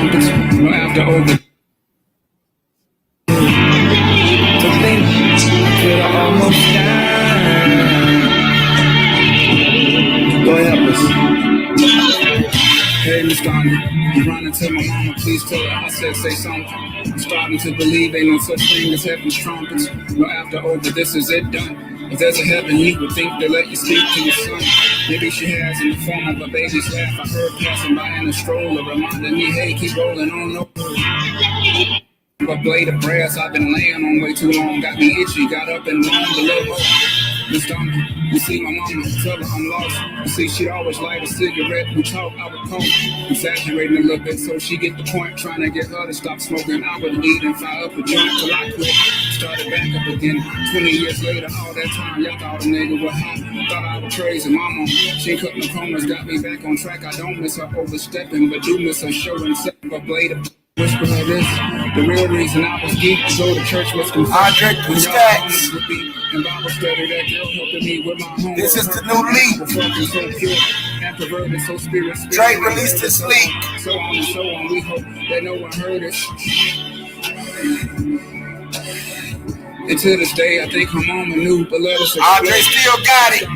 trumpets. No after over. To think I could have almost died. Go help us. Hey, Miss Donnie, I'm running to my mama, please tell her I said say something. I'm starting to believe ain't no such thing as heaven's trumpets. No after over, this is it done. If there's a heaven, you would think they let you speak to your son. Maybe she has in the form of a baby's laugh. I heard passing by in a stroller, reminding me, hey, keep rolling on, no. A blade of brass I've been laying on way too long. Got me itchy, got up and long the little Miss Donna, you see my mama, tell her I'm lost. You see she'd always light a cigarette. We talk, I would cope, exaggerating a little bit so she get the point. Trying to get her to stop smoking. I would lead and fire up a joint till I quit. Started back up again. 20 years later, all that time, y'all thought a nigga was hot. Thought I was crazy, mama. She cut the corners, got me back on track. I don't miss her overstepping, but do miss her showing setting a blade of whisper her this. The real reason I was geek to go to church was confessed. Andre with stacks. And Bible study, that girl helping me with my home. This is the new leak. So pure and perverted, so spirit. Drake released his leak. So on and so on. We hope that no one heard it. And to this day, I think her mama knew, but let us. Andre still got it.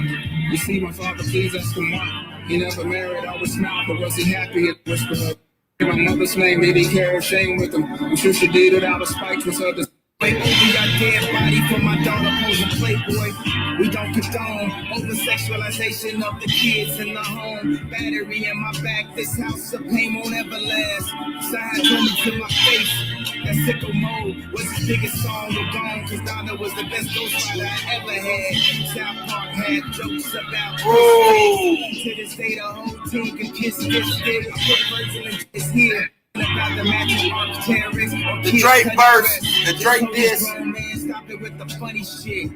You see, my father, please ask him why. He never married, always smiled, but was he happy? It whispered her. My mother's name made me carry shame with him. I'm sure she did it out of spite with others. We got dead body for my daughter posing Playboy. We don't condone over-sexualization of the kids in the home. Battery in my back, this house of pain won't ever last. Side told me to my face, that sicko mode was his biggest song. We're gone, cause Donna was the best ghostwriter I ever had. South Park had jokes about to this day, the whole team can kiss this dick. I put Virgil in this here. About the matching arms, terrorists, the Drake verse, the Drake diss. Man, stop it with the funny shit.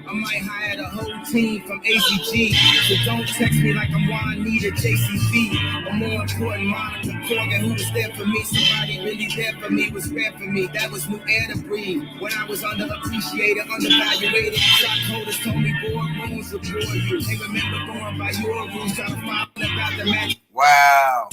I might hire the whole team from ACG. So don't text me like I'm Juanita JCV. Or more important, Monica Corgan, who was there for me. Somebody really there for me, was rare for me. That was new air to breathe. When I was underappreciated, undervaluated, stockholders told me boardrooms would bore you. They remember going by your rules, trying to find about the match. Wow.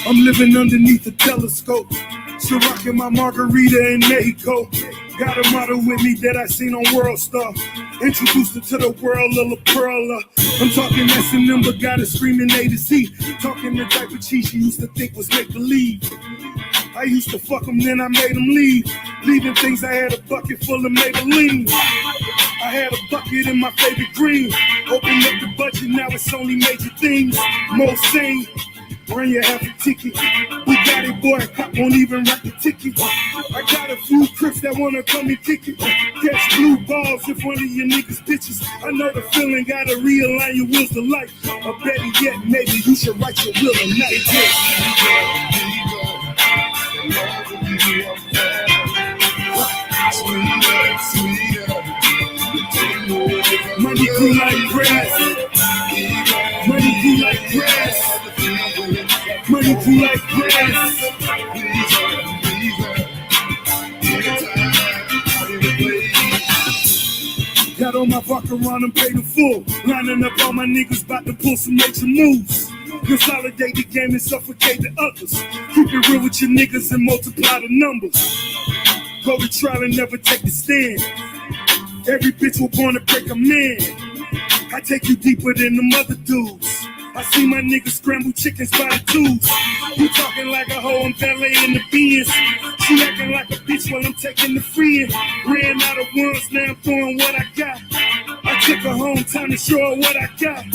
I'm living underneath a telescope, still rocking my margarita in Mexico. Got a model with me that I seen on World Star. Introduced her to the world of La Perla. I'm talking S&M, but got her screaming A to Z. Talking the type of cheese she used to think was make-believe. I used to fuck them, then I made them leave. Leaving things, I had a bucket full of Maybelline. I had a bucket in my favorite green. Opened up the budget, now it's only major things. Most sane, run your half a ticket. We got it, boy, cop won't even write the ticket. I got a few crips that wanna come and kick it. Catch blue balls in front of your niggas' bitches. I know the feeling, gotta realign your wheels to life. Or better yet, maybe you should write your will at night. Money grew like grass. Money grew like grass. Money grew like grass. Got all my vodka on and paid in full. Lining up all my niggas about to pull some major moves. Consolidate the game and suffocate the others. Keep it real with your niggas and multiply the numbers. Go to trial and never take a stand. Every bitch was born to break a man. I take you deeper than the mother dudes. I see my niggas scramble chickens by the tubes. You talking like a hoe, I'm valet in the Benz. She acting like a bitch while I'm taking the friend. Ran out of ones, now I'm throwing what I got. I took her home, time to show her what I got.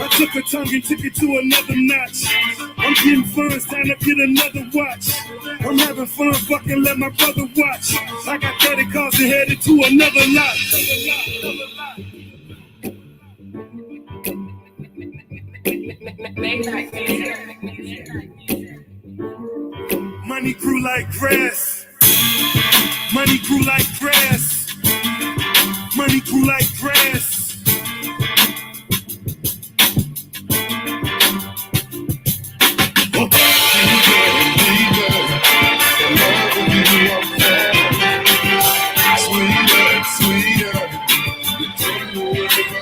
I took a tongue and took it to another notch. I'm getting funds, time to get another watch. I'm having fun, fucking let my brother watch. I got 30 cars and headed to another lot. Money grew like grass. Money grew like grass. Money grew like grass.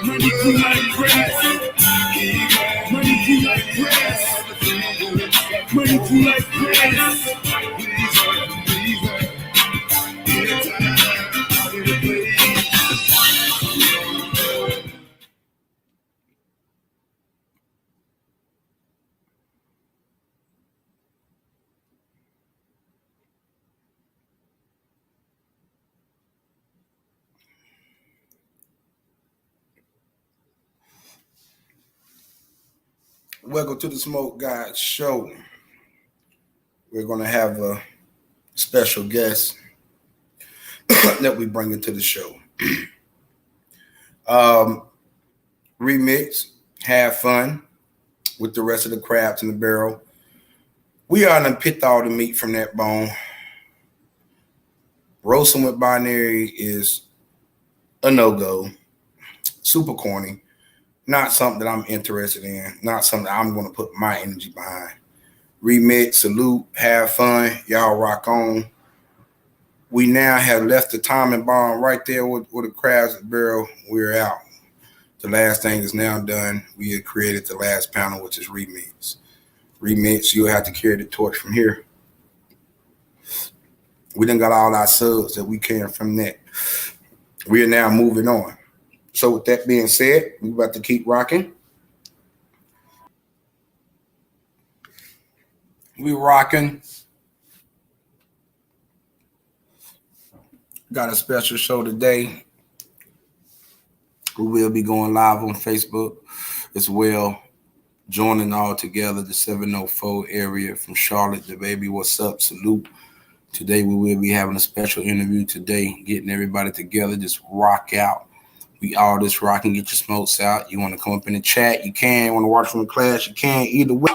Money grew like grass. Money grew like grass. Money grew like grass. Welcome to the Smoke God Show. We're going to have a special guest that we bring into the show. Remix, have fun with the rest of the crabs in the barrel. We are going to pick all the meat from that bone. Roasting with binary is a no-go. Super corny. Not something that I'm interested in. Not something I'm going to put my energy behind. Remix, salute, have fun. Y'all rock on. We now have left the timing bomb right there with the crabs at the barrel. We're out. The last thing is now done. We have created the last panel, which is remix. Remix, you'll have to carry the torch from here. We done got all our subs that we can from that. We are now moving on. So with that being said, we're about to keep rocking. We rocking. Got a special show today. We will be going live on Facebook as well. Joining all together, the 704 area from Charlotte, the baby, what's up? Salute. Today we will be having a special interview today, getting everybody together, just rock out. We all just rock and get your smokes out. You want to come up in the chat, you can. You want to watch from the class, you can. Either way.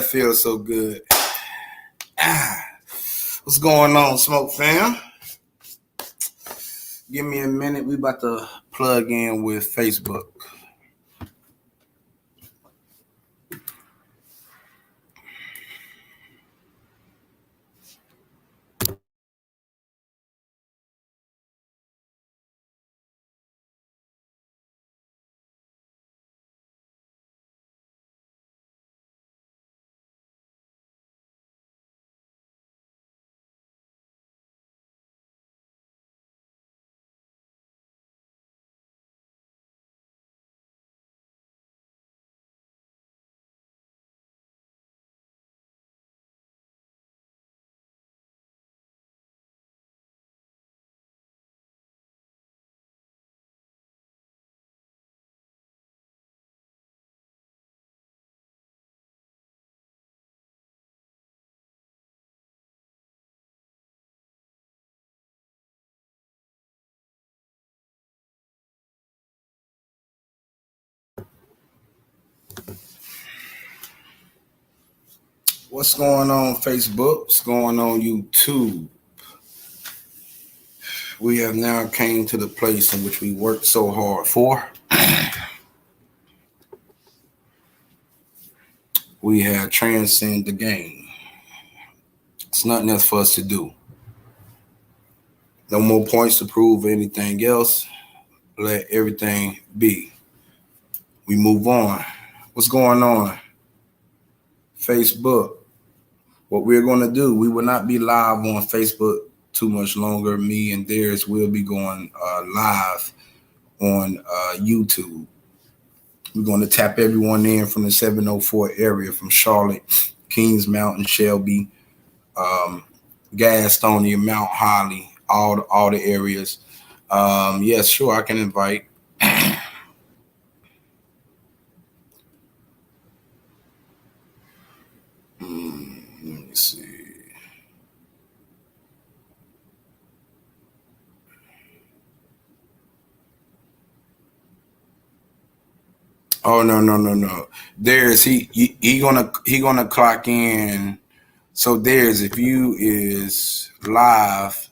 that feels so good. What's going on, Smoke fam? Give me a minute. We about to plug in with Facebook. What's going on, Facebook? What's going on, YouTube? We have now came to the place in which we worked so hard for. We have transcended the game. It's nothing else for us to do. No more points to prove anything else. Let everything be. We move on. What's going on? Facebook. What we're going to do, we will not be live on Facebook too much longer. Me and theirs will be going live on YouTube. We're going to tap everyone in from the 704 area, from Charlotte, Kings Mountain, Shelby, Gastonia, Mount Holly, all the areas. Yes, sure, I can invite. Let me see. Oh no. There's he gonna clock in. So there's, if you is live,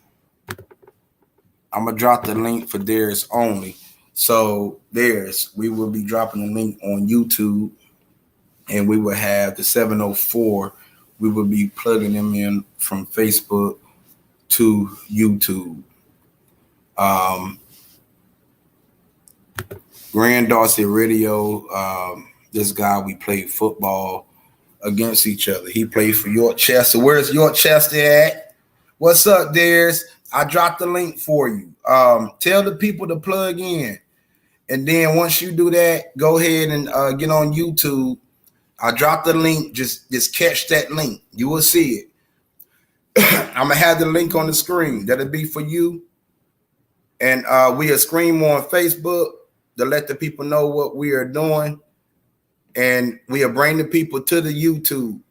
I'm gonna drop the link for theirs only. So there's, we will be dropping the link on YouTube, and we will have the 704. We will be plugging them in from Facebook to YouTube. Grandosia Radio. This guy, we played football against each other. He played for York Chester. Where's York Chester at? What's up, Dares? I dropped the link for you. Tell the people to plug in. And then once you do that, go ahead and get on YouTube. I dropped the link. Just catch that link. You will see it. I'm going to have the link on the screen. That'll be for you. And we'll scream on Facebook to let the people know what we are doing. And we'll bring the people to the YouTube.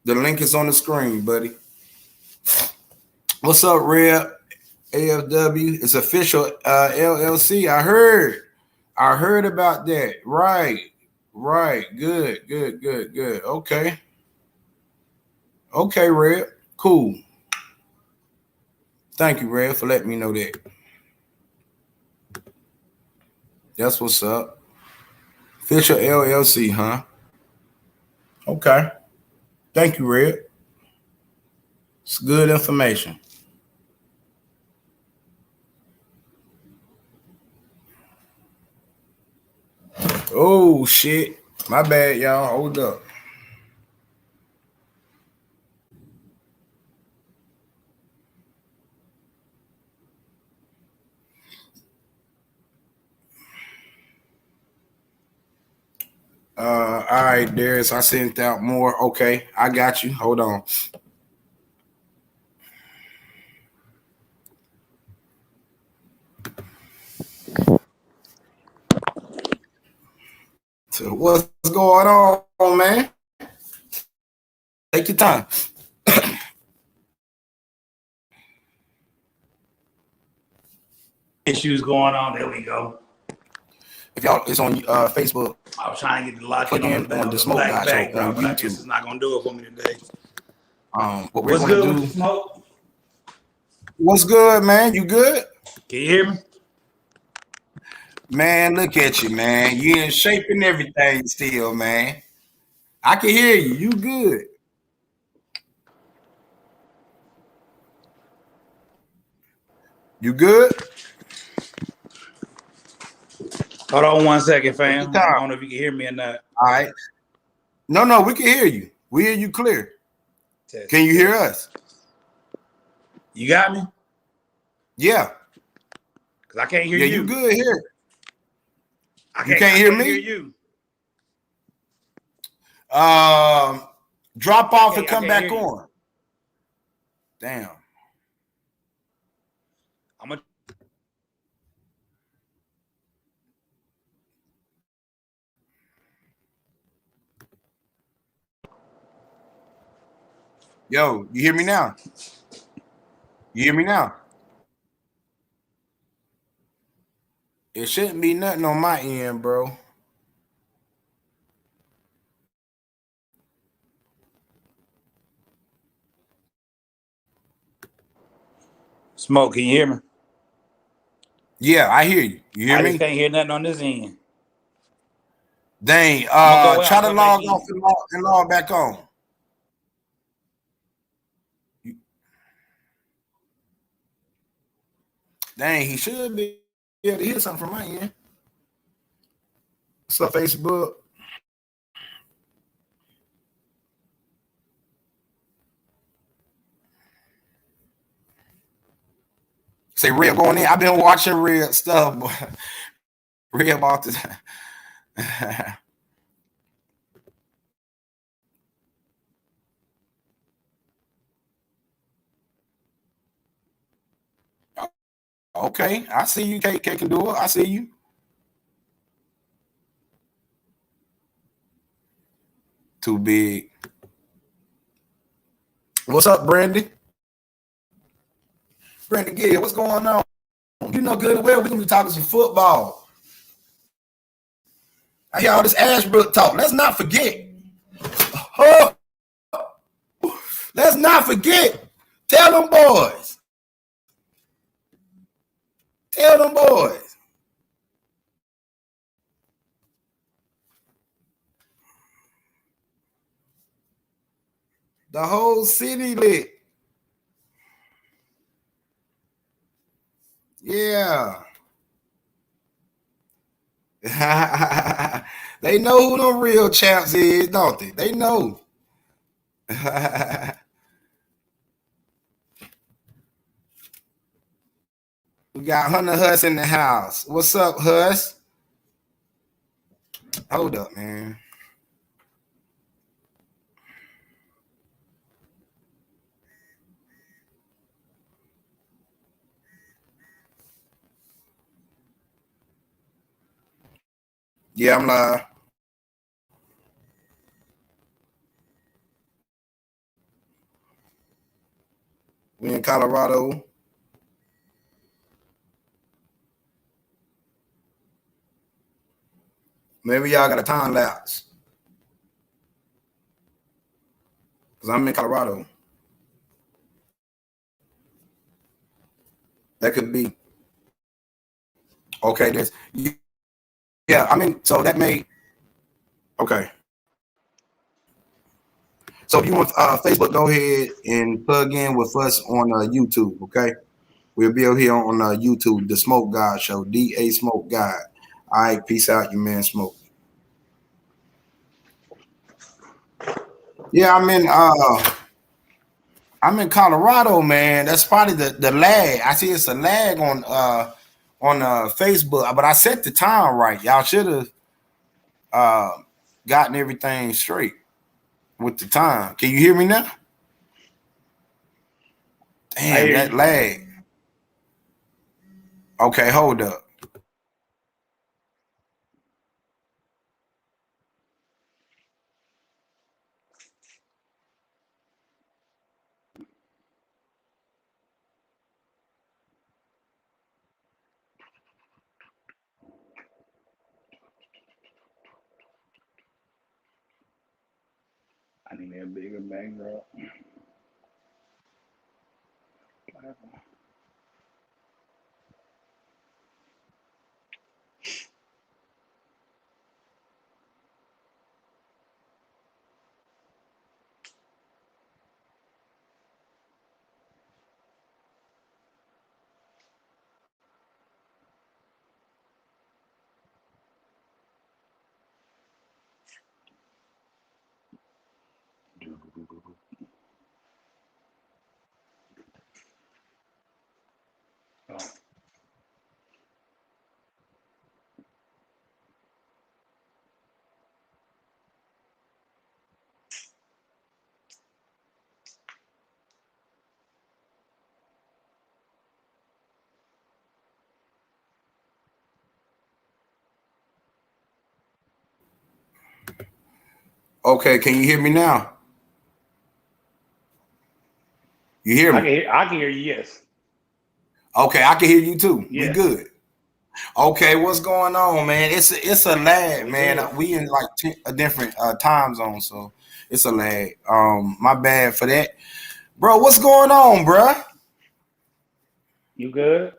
The link is on the screen, buddy. What's up, Reb? AFW. It's official LLC. I heard about that. Right. Good. Okay, Reb. Cool. Thank you, Reb, for letting me know that. That's what's up. Official LLC, huh? Okay. Thank you, Reb. It's good information. Oh, shit. My bad, y'all. Hold up. All right, Darius, I sent out more. Okay, I got you. Hold on. So what's going on, man? Take your time. Issues going on. There we go. If y'all, it's on Facebook. I was trying to get the lock Click in on the the Smoke black God Show backdrop, on but I guess YouTube. it's not gonna do it for me today. What we're What's gonna good do? with the smoke? What's good, man? You good? Can you hear me? Man, look at you, man. You in shape and everything still, man. I can hear you. You good? You good? Hold on 1 second, Take your fam. I time. don't know if you can hear me or not. All right. No, we can hear you. We hear you clear. Can you hear us? You got me? Yeah. Cause I can't hear you. you. Yeah, you good here. I can't hear me? Hear you. Drop off and come back on. Damn. I'm gonna Yo, you hear me now? You hear me now? It shouldn't be nothing on my end, bro. Smoke, can you hear me? Yeah, I hear you. You hear I me? just can't hear nothing on this end. Dang, try to log off and log back on. Dang, he should be able to hear something from my end. What's up, Facebook? Say Red going in. I've been watching Red stuff, boy. Red about this. Okay, I see you. K can do it. I see you. Too big. What's up, Brandy? Brandy Gill, what's going on? You know good and well we're gonna be talking some football. I hear all this Ashbrook talk. Let's not forget. Oh, let's not forget. Tell them boys. Tell them boys. The whole city lit. Yeah. They know who the real champs is, don't they? They know. We got Hunter Huss in the house. What's up, Huss? Hold up, man. Yeah, I'm live. We in Colorado. Maybe y'all got a time lapse. Because I'm in Colorado. That could be. Okay, this. Yeah, I mean, so that may. Okay. So if you want Facebook, go ahead and plug in with us on YouTube, okay? We'll be over here on YouTube, The Smoke God Show, DaSmokeGod. All right, peace out, your man Smoke. Yeah, I'm in Colorado, man. That's probably the lag. I see it's a lag on Facebook, but I set the time right. Y'all should have gotten everything straight with the time. Can you hear me now? Damn, that lag. Okay, hold up. I need me a bigger backdrop. Oh. Okay, can you hear me now? You hear me? I can hear you, yes. Okay, I can hear you too. We Yes. good. Okay, what's going on, man? It's a lag, What's man. good? We in like a different time zone, so it's a lag. My bad for that, bro. What's going on, bro? You good?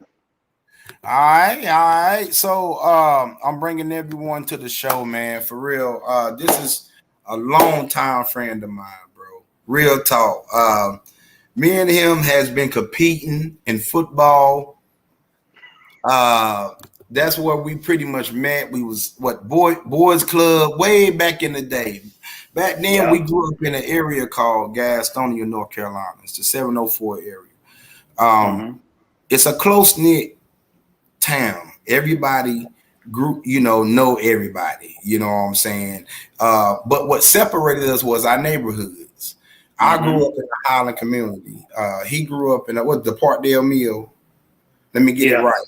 All right. So, I'm bringing everyone to the show, man. For real. This is a long time friend of mine, bro. Real talk. Me and him has been competing in football. That's where we pretty much met. We was boys club way back in the day. Back then, we Yeah. grew up in an area called Gastonia, North Carolina. It's the 704 area. Um, Mm-hmm. it's a close knit town. Everybody group, know everybody. You know what I'm saying? But what separated us was our neighborhoods. I grew Mm-hmm. up in the Highland community. He grew up in the Parkdale Mill. Let me get it Yeah. right.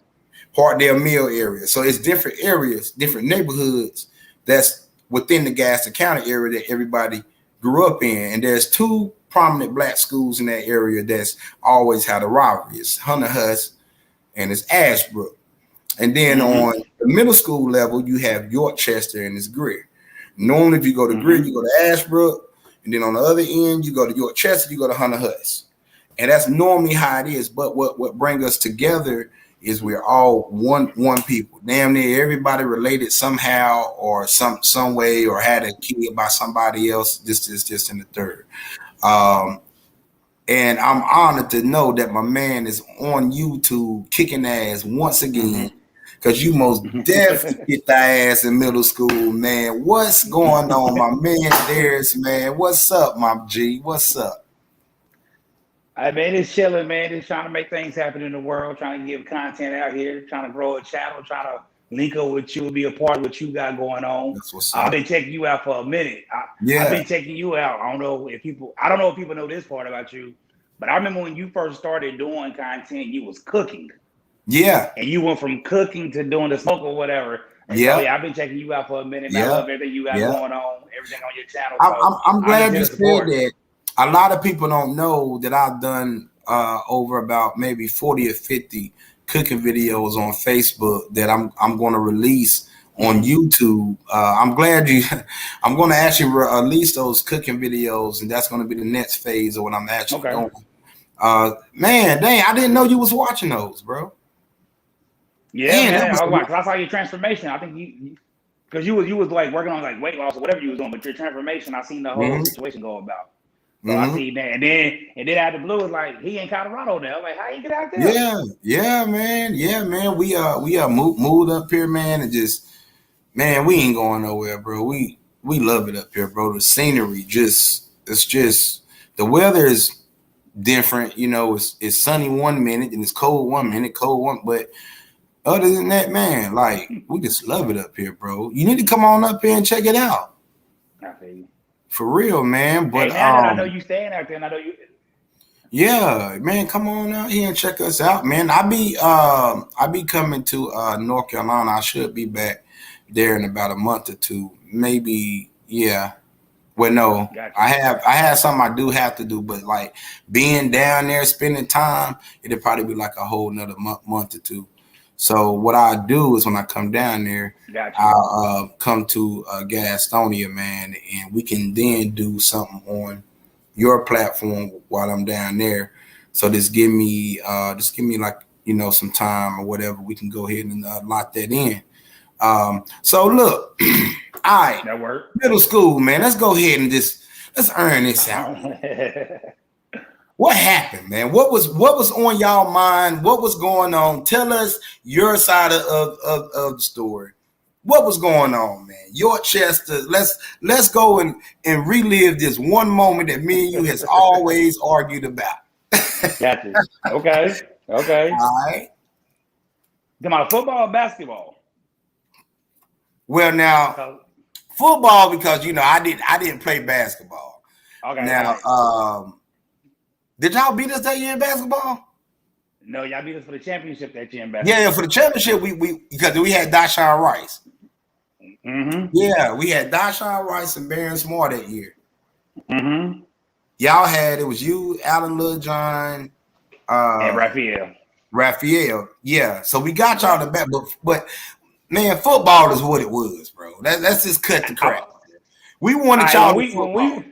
Parkdale Mill area. So it's different areas, different neighborhoods that's within the Gaston County area that everybody grew up in. And there's two prominent black schools in that area that's always had a rivalry. It's Hunter Huss and it's Ashbrook. And then Mm-hmm. on the middle school level, you have Yorkchester and it's Greer. Normally, if you go to Greer, Mm-hmm. you go to Ashbrook. And then on the other end, you go to Yorkchester, you go to Hunter Huss. And that's normally how it is. But what brings us together is we're all one people. Damn near everybody related somehow or some way or had a kid by somebody else. This, and the third. And I'm honored to know that my man is on YouTube kicking ass once again. Cause you most definitely kicked the ass in middle school, man. What's going on, my man? There's man. What's up, my G? What's up? I mean, it's chilling, man. Just trying to make things happen in the world, trying to give content out here, trying to grow a channel, trying to link up with you, be a part of what you got going on. That's what's I've up. been checking you out for a minute. I've Yeah, been checking you out. I don't know if people know this part about you, but I remember when you first started doing content, you was cooking. yeah, And you went from cooking to doing the smoke or whatever. And so, yeah, yeah, I've been checking you out for a minute. Man, I yeah, love everything you got yeah. going on, everything on your channel. I'm, So I'm, I'm I'm just glad here you to said support. that. A lot of people don't know that I've done over about maybe 40 or 50 cooking videos on Facebook that I'm going to release on YouTube. I'm glad you. I'm going to actually release those cooking videos, and that's going to be the next phase of what I'm actually Okay. doing. Man, dang, I didn't know you was watching those, bro. Yeah, Man, that man. was I was like, 'cause I saw your transformation. I think because you was like working on like weight loss or whatever you was doing, but your transformation, I seen the whole situation go about. So I mm-hmm. see that, and then out of the blue, it's like he in Colorado now. Like, how you get out there? Yeah, man. We moved up here, man, and just man, we ain't going nowhere, bro. We love it up here, bro. The scenery it's just the weather is different, it's sunny 1 minute and it's cold 1 minute, but other than that, man, like we just love it up here, bro. You need to come on up here and check it out. I feel you. For real, man. Hey, But now that I know you staying out there, and I know you. yeah, man, come on out here and check us out, man. I be coming to North Carolina. I should be back there in about a month or two, maybe. Yeah. Well, no, Gotcha. I have something I do have to do, but like being down there, spending time, it'll probably be like a whole another month or two. So what I do is when I come down there, Gotcha. I'll come to GasHouse, man, and we can then do something on your platform while I'm down there. So just give me like, some time or whatever. We can go ahead and lock that in. So look, all right, That work. middle school, man. Let's go ahead and let's earn this out. What happened, man? What was on y'all mind? What was going on? Tell us your side of the story. What was going on, man? Your Chester. Let's go and relive this one moment that me and you has always argued about. Gotcha. Okay. All right. Come on, football or basketball? Well, now football, because I didn't play basketball. Okay. Now, did y'all beat us that year in basketball? No, y'all beat us for the championship that year in basketball. Yeah, for the championship, we because we had DaShawn Rice. Mm-hmm. Yeah, we had DaShawn Rice and Baron Smart that year. Mm-hmm. Y'all had, it was you, Alan Littlejohn, and Raphael. Yeah. So we got y'all the back, but man, football is what it was, bro. Let's just cut the crap. We wanted y'all to football.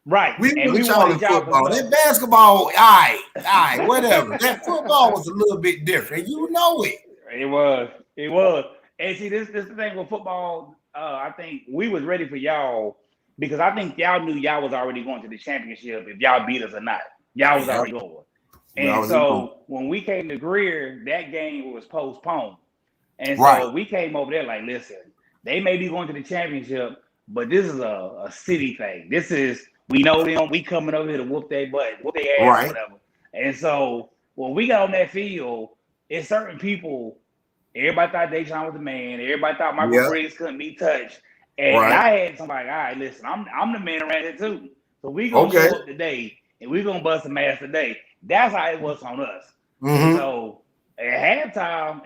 Right. We wanted y'all in football. That basketball, all right, whatever. That football was a little bit different. You know it. It was. And see, this is the thing with football. I think we was ready for y'all because I think y'all knew y'all was already going to the championship if y'all beat us or not. Y'all was already going. And so when we came to Greer, that game was postponed. And so we came over there like, listen, they may be going to the championship, but this is a city thing. This is, we know them. We coming over here to whoop their butt, whoop their ass, whatever. And so when we got on that field, it's certain people. Everybody thought Deshaun was the man. Everybody thought Michael Briggs couldn't be touched. And I had somebody, all right, listen, I'm the man around here too. So we gonna show up today, and we gonna bust some ass today. That's how it was on us. Mm-hmm. So at halftime,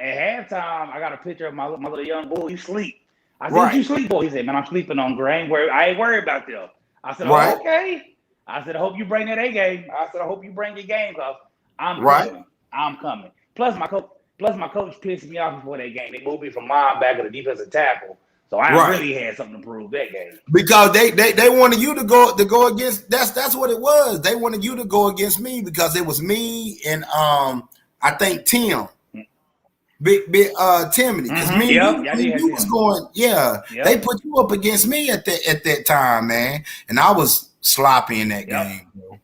I got a picture of my little young boy. He sleep. I said, "You sleep, boy?" He said, "Man, I'm sleeping on grain. I ain't worried about them." I said, "Oh, okay." I said, "I hope you bring that A game." I said, "I hope you bring your game, cause I'm coming. I'm coming." Plus my coach pissed me off before that game. They moved me from linebacker to defensive tackle. So I really had something to prove that game. Because they wanted you to go against, that's what it was. They wanted you to go against me because it was me and I think Tim. Big Timothy. Because you was going, they put you up against me at that time, man. And I was sloppy in that game, bro.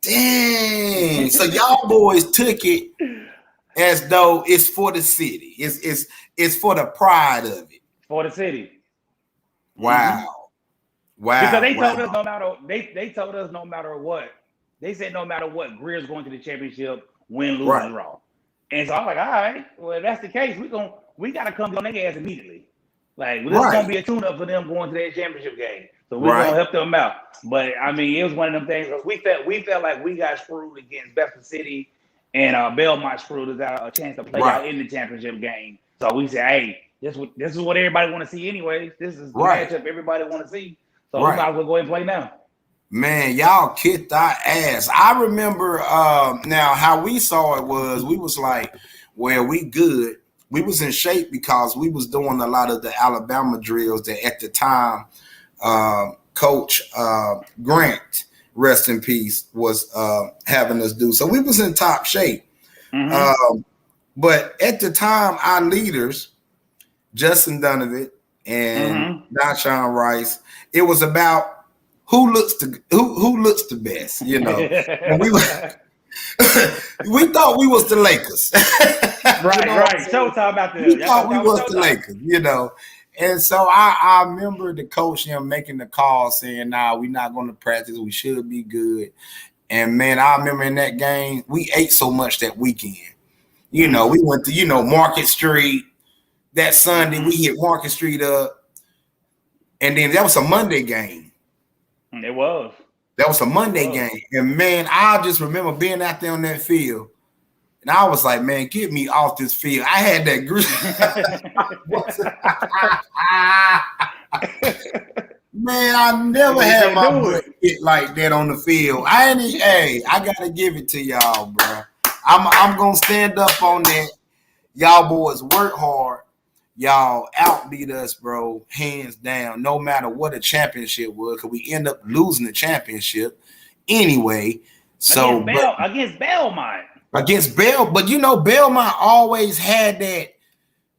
Dang. So y'all boys took it as though it's for the city. It's for the pride of it. For the city. Wow. Because they told us no matter they told us no matter what. They said no matter what, Greer's going to the championship, win, lose, and draw. And so I'm like, all right, well, if that's the case, we gotta come on their ass immediately. Like, this is gonna be a tune-up for them going to that championship game. So we're gonna help them out. But I mean, it was one of them things because we felt like we got screwed against Bedford City, and Belmont screwed us out a chance to play out in the championship game. So we said, hey, this is what everybody want to see anyways. This is the matchup everybody want to see. So we might as well go ahead and play now. Man, y'all kicked our ass. I remember now how we saw it was we was like, well, we good. We was in shape because we was doing a lot of the Alabama drills that at the time Coach Grant, rest in peace, was having us do. So we was in top shape. Mm-hmm. But at the time, our leaders, Justin Donovan and DaShawn Rice, it was about who looks the best, you know. And we thought we was the Lakers. Right. So talk about this. We thought we was the Lakers, you know. And so I remember the coach making the call saying, nah, we're not going to practice. We should be good. And man, I remember in that game, we ate so much that weekend. You know, we went to, Market Street. That Sunday, we hit Market Street up. And then that was a Monday game. It was. That was a Monday game. And man, I just remember being out there on that field. And I was like, man, get me off this field. I had that grip. Man, I never had my butt hit like that on the field. I gotta give it to y'all, bro. I'm gonna stand up on that. y'all boys work hard. Y'all outbeat us, bro, hands down, no matter what a championship was, because we end up losing the championship anyway. So against Belmont. Against but you know, Belmont always had that.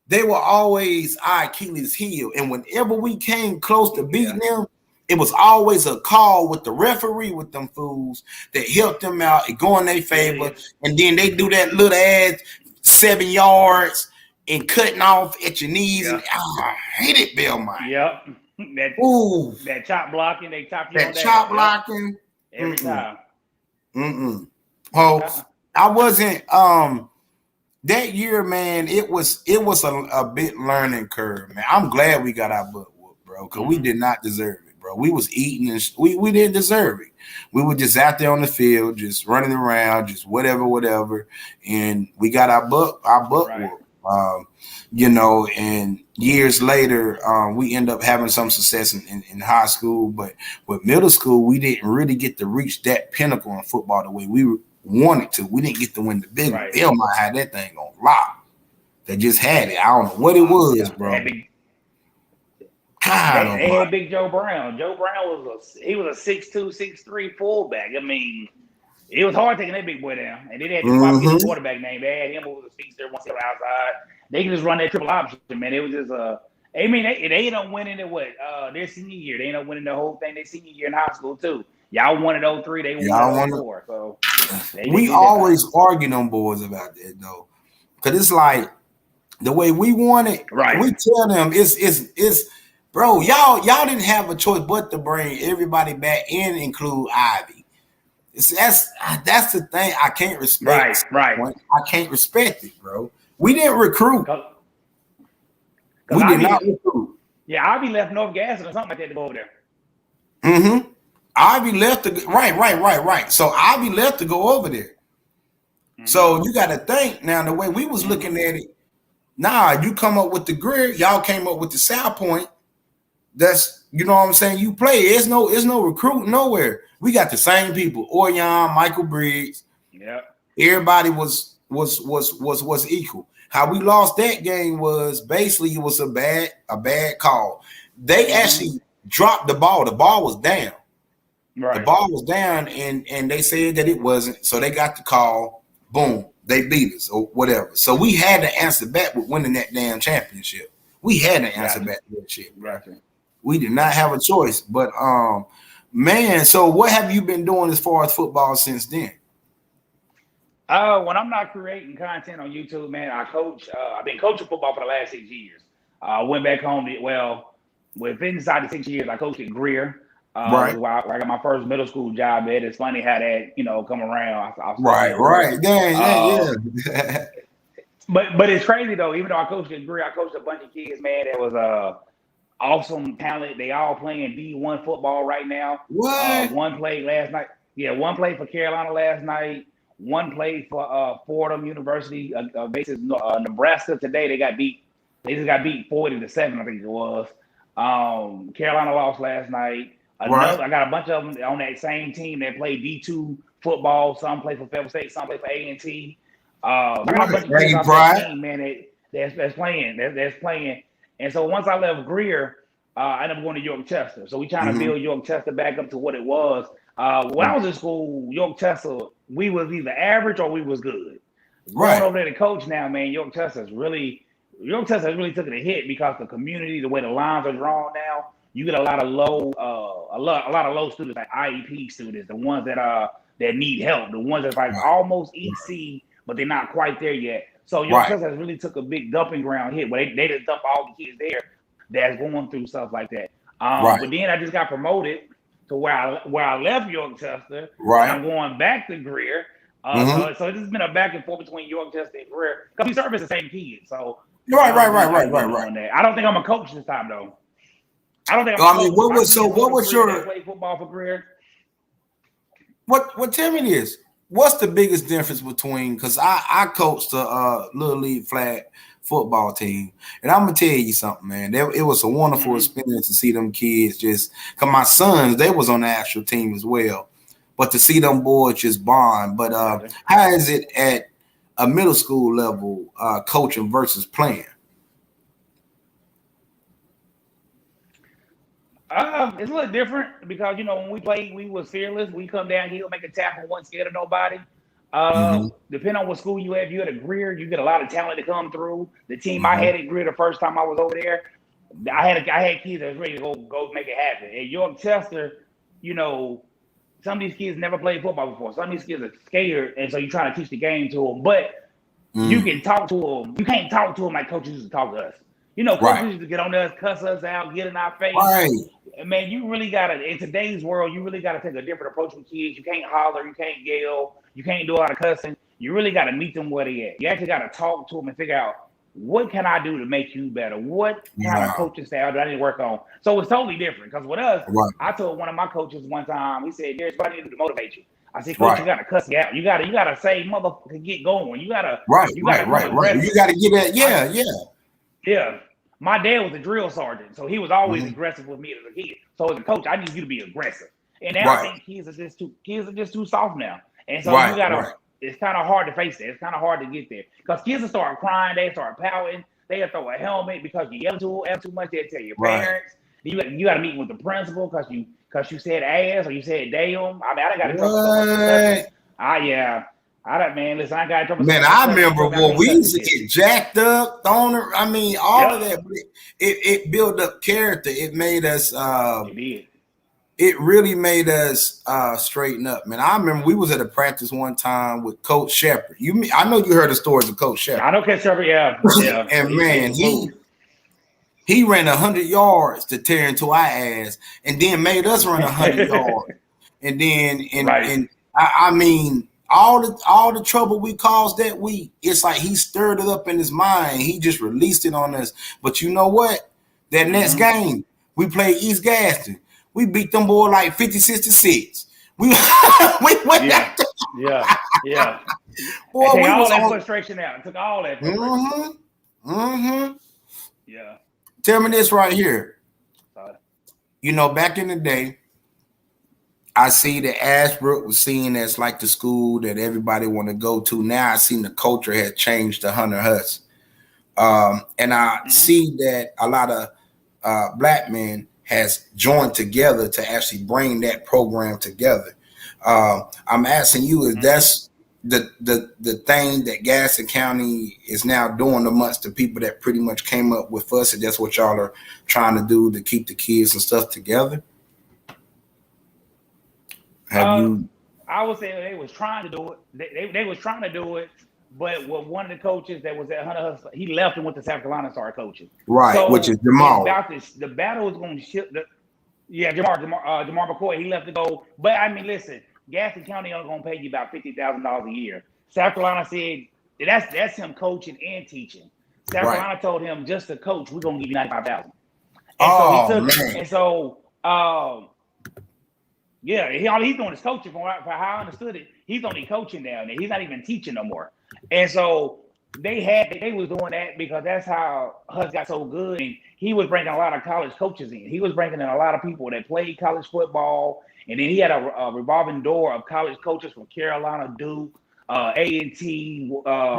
They were always our Achilles heel. And whenever we came close to beating them, it was always a call with the referee with them fools that helped them out and go in their favor. And then they do that little ass 7 yards and cutting off at your knees. And, I hate it, Belmont. Yep. That chop blocking, they chop you that on that. Chop blocking. Every time. Oh, I wasn't that year, man. It was a bit learning curve, man. I'm glad we got our butt whooped, bro, because we did not deserve it, bro. We was eating and we didn't deserve it. We were just out there on the field, just running around, just whatever, and we got our butt whooped. You know, and years later, we end up having some success in high school, but with middle school, we didn't really get to reach that pinnacle in football the way we wanted to. We didn't get to win the big one. Belmont had that thing on lock. They just had it. I don't know what it was, bro. They had Big Joe Brown. Joe Brown was a 6'2", 6'3" fullback. I mean, it was hard taking that big boy down. And they had the quarterback name. They had him who was a speedster once outside. They can just run that triple option, man. It was just I mean, they ended up winning it their senior year. They ended up winning the whole thing their senior year in high school too. Y'all won it 03, they won it 04. So we always argue them boys about that though. Cause it's like the way we want it, right? We tell them it's bro, y'all didn't have a choice but to bring everybody back and include Ivy. That's the thing I can't respect. Right. I can't respect it, bro. We didn't recruit. We did not recruit. Yeah, Ivy left North Gas or something like that to go over there. Ivy left to right. So Ivy left to go over there. So you got to think now the way we was looking at it. Nah, you come up with the Greer, y'all came up with the South Point. That's, you know what I'm saying. You play. It's no recruiting nowhere. We got the same people. Orion, Michael Briggs. Yeah. Everybody was equal. How we lost that game was basically it was a bad call. They actually dropped the ball. The ball was down. Right. The ball was down, and they said that it wasn't. So they got the call. Boom. They beat us or whatever. So we had to answer back with winning that damn championship. We had to answer back to that shit. Right. We did not have a choice. But man, so what have you been doing as far as football since then? When I'm not creating content on YouTube, man, I coach. I've been coaching football for the last 6 years. I went back home. Within inside the 6 years, I coached at Greer. Where I got my first middle school job at. It's funny how that, come around. Right. Yeah. But it's crazy though. Even though I coached at Greer, I coached a bunch of kids, man. That was awesome talent. They all playing D1 football right now. What? One played last night. Yeah, one played for Carolina last night. One played for Fordham University, basis Nebraska today. They just got beat 40-7, I think it was. Carolina lost last night. I got a bunch of them on that same team that play D2 football. Some play for Fayetteville State, some play for A&T. I got a bunch of kids on that team, man, that's playing. And so once I left Greer, I ended up going to York Chester. So we trying to build York Chester back up to what it was. When I was in school, York Chester, we was either average or we was good. Going over there to coach now, man, York Chester has really taken a hit because the community, the way the lines are drawn now, you get a lot of low students, like IEP students, the ones that need help, the ones that's like almost EC, but they're not quite there yet. So York Chester has really took a big dumping ground hit where they just dump all the kids there that's going through stuff like that. But then I just got promoted to where I left York Chester. Right. And I'm going back to Greer. So it's just been a back and forth between York Chester and Greer because we service the same kids. So right. I don't think I'm a coach this time though. I don't think. What was your play football for Greer? What tell me this? What's the biggest difference between, because I coached a little league flag football team, and I'm gonna tell you something, man. It was a wonderful experience to see them kids just, because my sons, they was on the actual team as well, but to see them boys just bond. But how is it at a middle school level coaching versus playing? It's a little different because when we played, we was fearless. We come down here, make a tackle, wasn't scared of nobody. Depending on what school you have, you had a Greer, you get a lot of talent to come through. The team I had at Greer the first time I was over there, I had kids that was ready to go make it happen. At York Chester, some of these kids never played football before. Some of these kids are scared, and so you're trying to teach the game to them. But you can talk to them. You can't talk to them like coaches used to talk to us. Coaches used to get on us, cuss us out, get in our face. Right. Man, you really gotta, in today's world, you really gotta take a different approach with kids. You can't holler, you can't yell, you can't do a lot of cussing. You really gotta meet them where they at. You actually gotta talk to them and figure out, what can I do to make you better? What kind of coaching style do I need to work on? So it's totally different. Because with us, I told one of my coaches one time, he said, "There's what I need to do to motivate you." I said, "Coach, you gotta cuss you out. You gotta say, motherfucker, get going. You gotta You gotta get that. Yeah. My dad was a drill sergeant, so he was always aggressive with me as a kid. So as a coach, I need you to be aggressive. And now I think kids are just too soft now. And so you gotta. It's kind of hard to face that. It's kind of hard to get there because kids will start crying. They start pouting. They'll throw a helmet because you yell too much. They'll tell your parents. You got to meet with the principal because you said ass or you said damn. I mean, I got in trouble so much. I don't, man. Listen, I got in trouble. Man, I remember when we used to get jacked up, thrown. I mean, all of that. It built up character. It made us. It really made us straighten up, man. I remember we was at a practice one time with Coach Shepard. I know you heard the stories of Coach Shepard. I know Coach Shepard, yeah. And man, he ran 100 yards to tear into our ass, and then made us run 100 yards. And then, and I mean, all the trouble we caused that week, it's like he stirred it up in his mind. He just released it on us. But you know what? That next game, we played East Gaston. We beat them boy like 50-66. We went Yeah. Boy, we all that frustration out. It took all that. Yeah. Tell me this right here. Back in the day, I see that Ashbrook was seen as like the school that everybody want to go to. Now I seen the culture had changed to Hunter Huss. And I see that a lot of black men has joined together to actually bring that program together. I'm asking you, is that's the thing that Gaston County is now doing amongst the people that pretty much came up with us, and that's what y'all are trying to do to keep the kids and stuff together? I would say they was trying to do it. They was trying to do it, but with one of the coaches that was at Hunter Huss, he left and went to South Carolina and started coaching. Right, so which is Jamal. The battle was going to shift. Jamar McCoy, he left to go. But I mean, listen, Gaston County only going to pay you about $50,000 a year. South Carolina said that's him coaching and teaching. South Carolina told him, just to coach, we're going to give you $95,000. And so he's doing his coaching. For how I understood it, he's only coaching down there. He's not even teaching no more. And so they was doing that because that's how Huss got so good. And he was bringing a lot of college coaches in. He was bringing in a lot of people that played college football. And then he had a revolving door of college coaches from Carolina, Duke, A&T,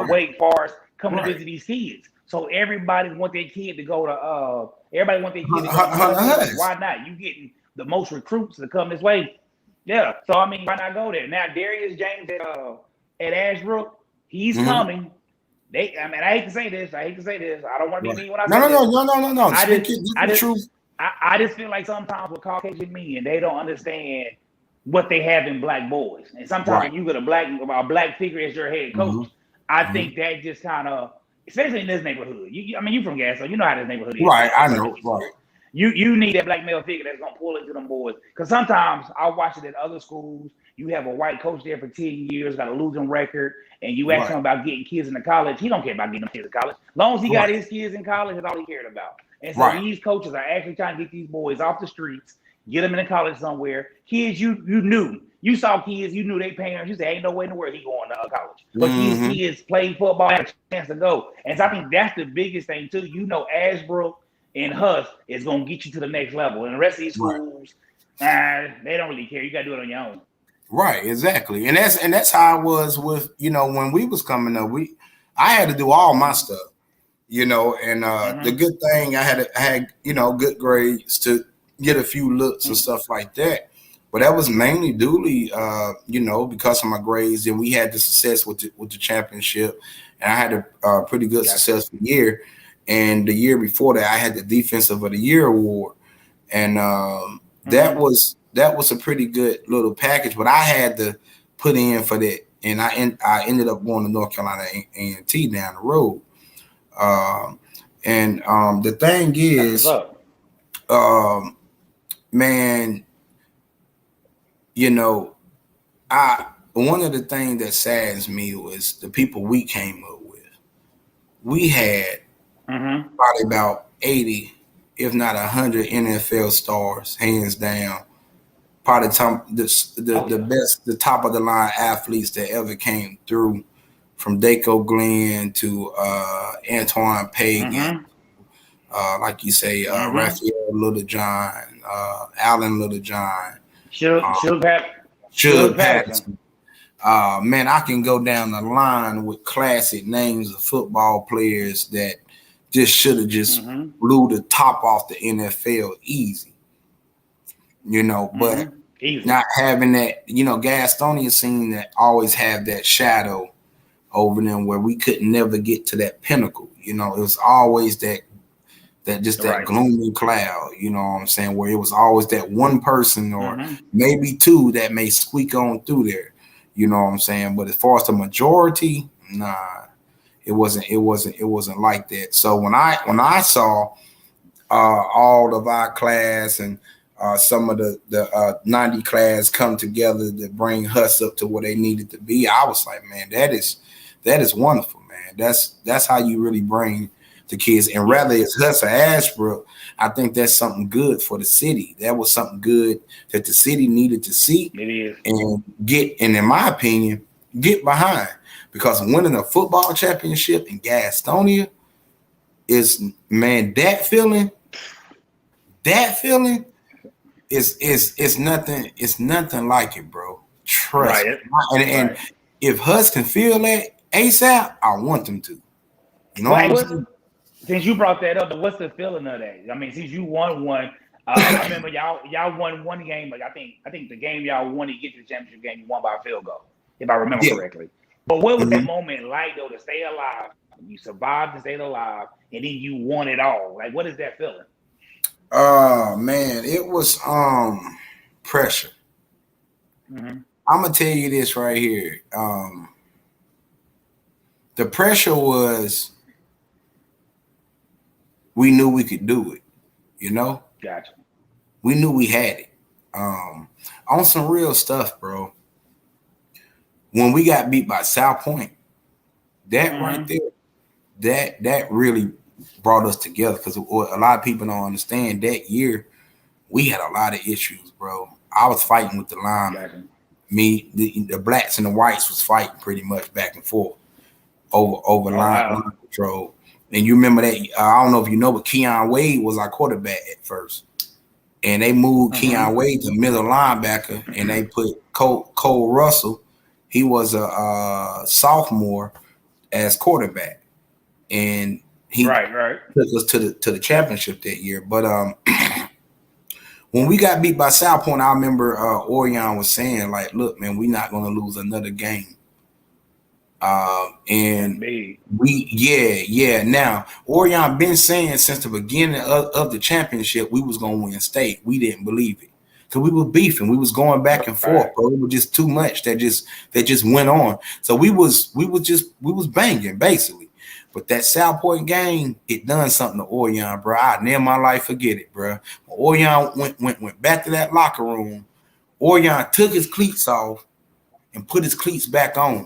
Wake Forest coming to visit these kids. So everybody want their kid to go to. Everybody want their kid to go. Why not? You getting the most recruits to come this way. Yeah. So I mean, why not go there? Now Darius James at Ashbrook, he's coming. I hate to say this. I don't want to be mean when I say this. No. I just feel like sometimes with Caucasian men, they don't understand what they have in black boys. And sometimes when you get a black figure as your head coach, I think that just kind of, especially in this neighborhood. You from Gas, so you know how this neighborhood is. Right, I know. Right. You need that black male figure that's gonna pull into them boys. Because sometimes I watch it at other schools. You have a white coach there for 10 years, got a losing record, and you ask him about getting kids into college. He don't care about getting them kids in college. As long as he got his kids in college, that's all he cared about. And so these coaches are actually trying to get these boys off the streets, get them into college somewhere. Kids you knew. You saw kids, you knew their parents. You said, ain't no way in the world he going to college. But these kids played football, had a chance to go. And so I think that's the biggest thing, too. Ashbrook and Huss is going to get you to the next level. And the rest of these schools, they don't really care. You got to do it on your own. Right, exactly. And that's how I was with, when we was coming up. I had to do all my stuff, and the good thing I had, good grades to get a few looks and stuff like that. But that was mainly duly, because of my grades, and we had the success with the championship, and I had a pretty good successful year. And the year before that, I had the Defensive of the Year award, and that was a pretty good little package. But I had to put in for that, and I ended up going to North Carolina A&T down the road. The thing is, man, one of the things that saddens me was the people we came up with. We had probably about 80, if not 100 NFL stars, hands down. Probably the best, the top of the line athletes that ever came through, from Daco Glenn to Antoine Pagan, like you say, Raphael Littlejohn, Allen Littlejohn, Shug Patterson. Man, I can go down the line with classic names of football players that just should have just blew the top off the NFL easy. But not having that, Gastonia seemed to always have that shadow over them where we could never get to that pinnacle. It was always that gloomy cloud, you know what I'm saying, where it was always that one person or maybe two that may squeak on through there, you know what I'm saying. But as far as the majority, nah, it wasn't like that. So when I saw all of our class and some of the 90 class come together to bring Huss up to where they needed to be, I was like, man, that is wonderful, man. That's how you really bring the kids. And rather it's Huss or Ashbrook, I think that's something good for the city. That was something good that the city needed to see and in my opinion, get behind. Because winning a football championship in Gastonia is, man, that feeling is nothing like it, bro. Trust me. And if Huss can feel that ASAP, I want them to. You know what I'm saying? Since you brought that up, what's the feeling of that? I mean, since you won one, I remember y'all won one game, but I think the game y'all won to get to the championship game, you won by a field goal, if I remember correctly. But what was that moment like, though, to stay alive? You survived to stay alive, and then you won it all. Like, what is that feeling? Man, it was pressure. I'm gonna tell you this right here. The pressure was, we knew we could do it, Gotcha. We knew we had it. On some real stuff, bro. When we got beat by South Point, that right there, that really brought us together, because a lot of people don't understand that year we had a lot of issues, bro. I was fighting with the linemen. Me, the blacks and the whites was fighting pretty much back and forth over line control. And you remember that, I don't know if you know, but Keon Wade was our quarterback at first. And they moved Keon Wade to middle linebacker, and they put Cole Russell, he was a sophomore, as quarterback. And he took us to the championship that year. But when we got beat by South Point, I remember Orion was saying, like, look, man, we're not going to lose another game. And now Orion been saying since the beginning of the championship we was gonna win state. We didn't believe it, because we were beefing, we was going back and forth, bro. It was just too much that just went on. So we was banging basically. But that South Point game, it done something to Orion, bro. I never in my life forget it, bro. Orion went back to that locker room. Orion took his cleats off and put his cleats back on.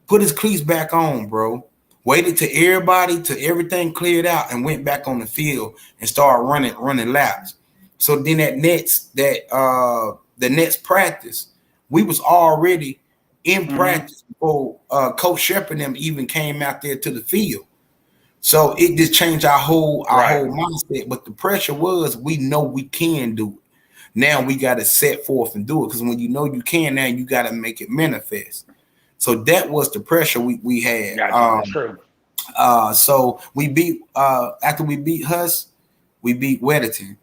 Put his cleats back on, bro. Waited till everything cleared out, and went back on the field and started running laps. So then the next practice, we was already in practice before Coach Shepard and them even came out there to the field. So it just changed our whole mindset. But the pressure was, we know we can do it. Now we got to set forth and do it, because when you know you can, now you got to make it manifest. So that was the pressure we had. That's true. So we beat after we beat Huss, we beat Weddington,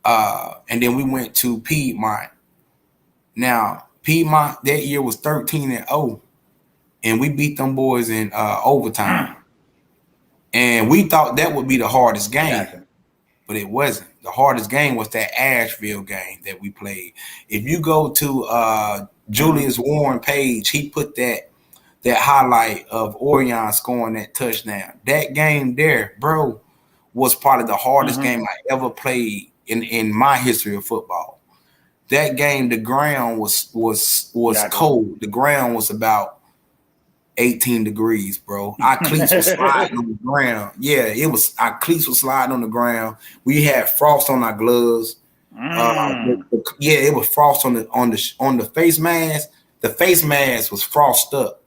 and then we went to Piedmont. Now Piedmont that year was 13-0, and we beat them boys in overtime. And we thought that would be the hardest game, but it wasn't. The hardest game was that Asheville game that we played. If you go to Julius Warren page, he put that highlight of Orion scoring that touchdown. That game there, bro, was probably the hardest game I ever played in my history of football. That game, the ground was cold. The ground was about 18 degrees, bro. Our cleats were sliding on the ground. Yeah, it was. Our cleats were sliding on the ground. We had frost on our gloves. It was frost on the face mask. The face mask was frost up.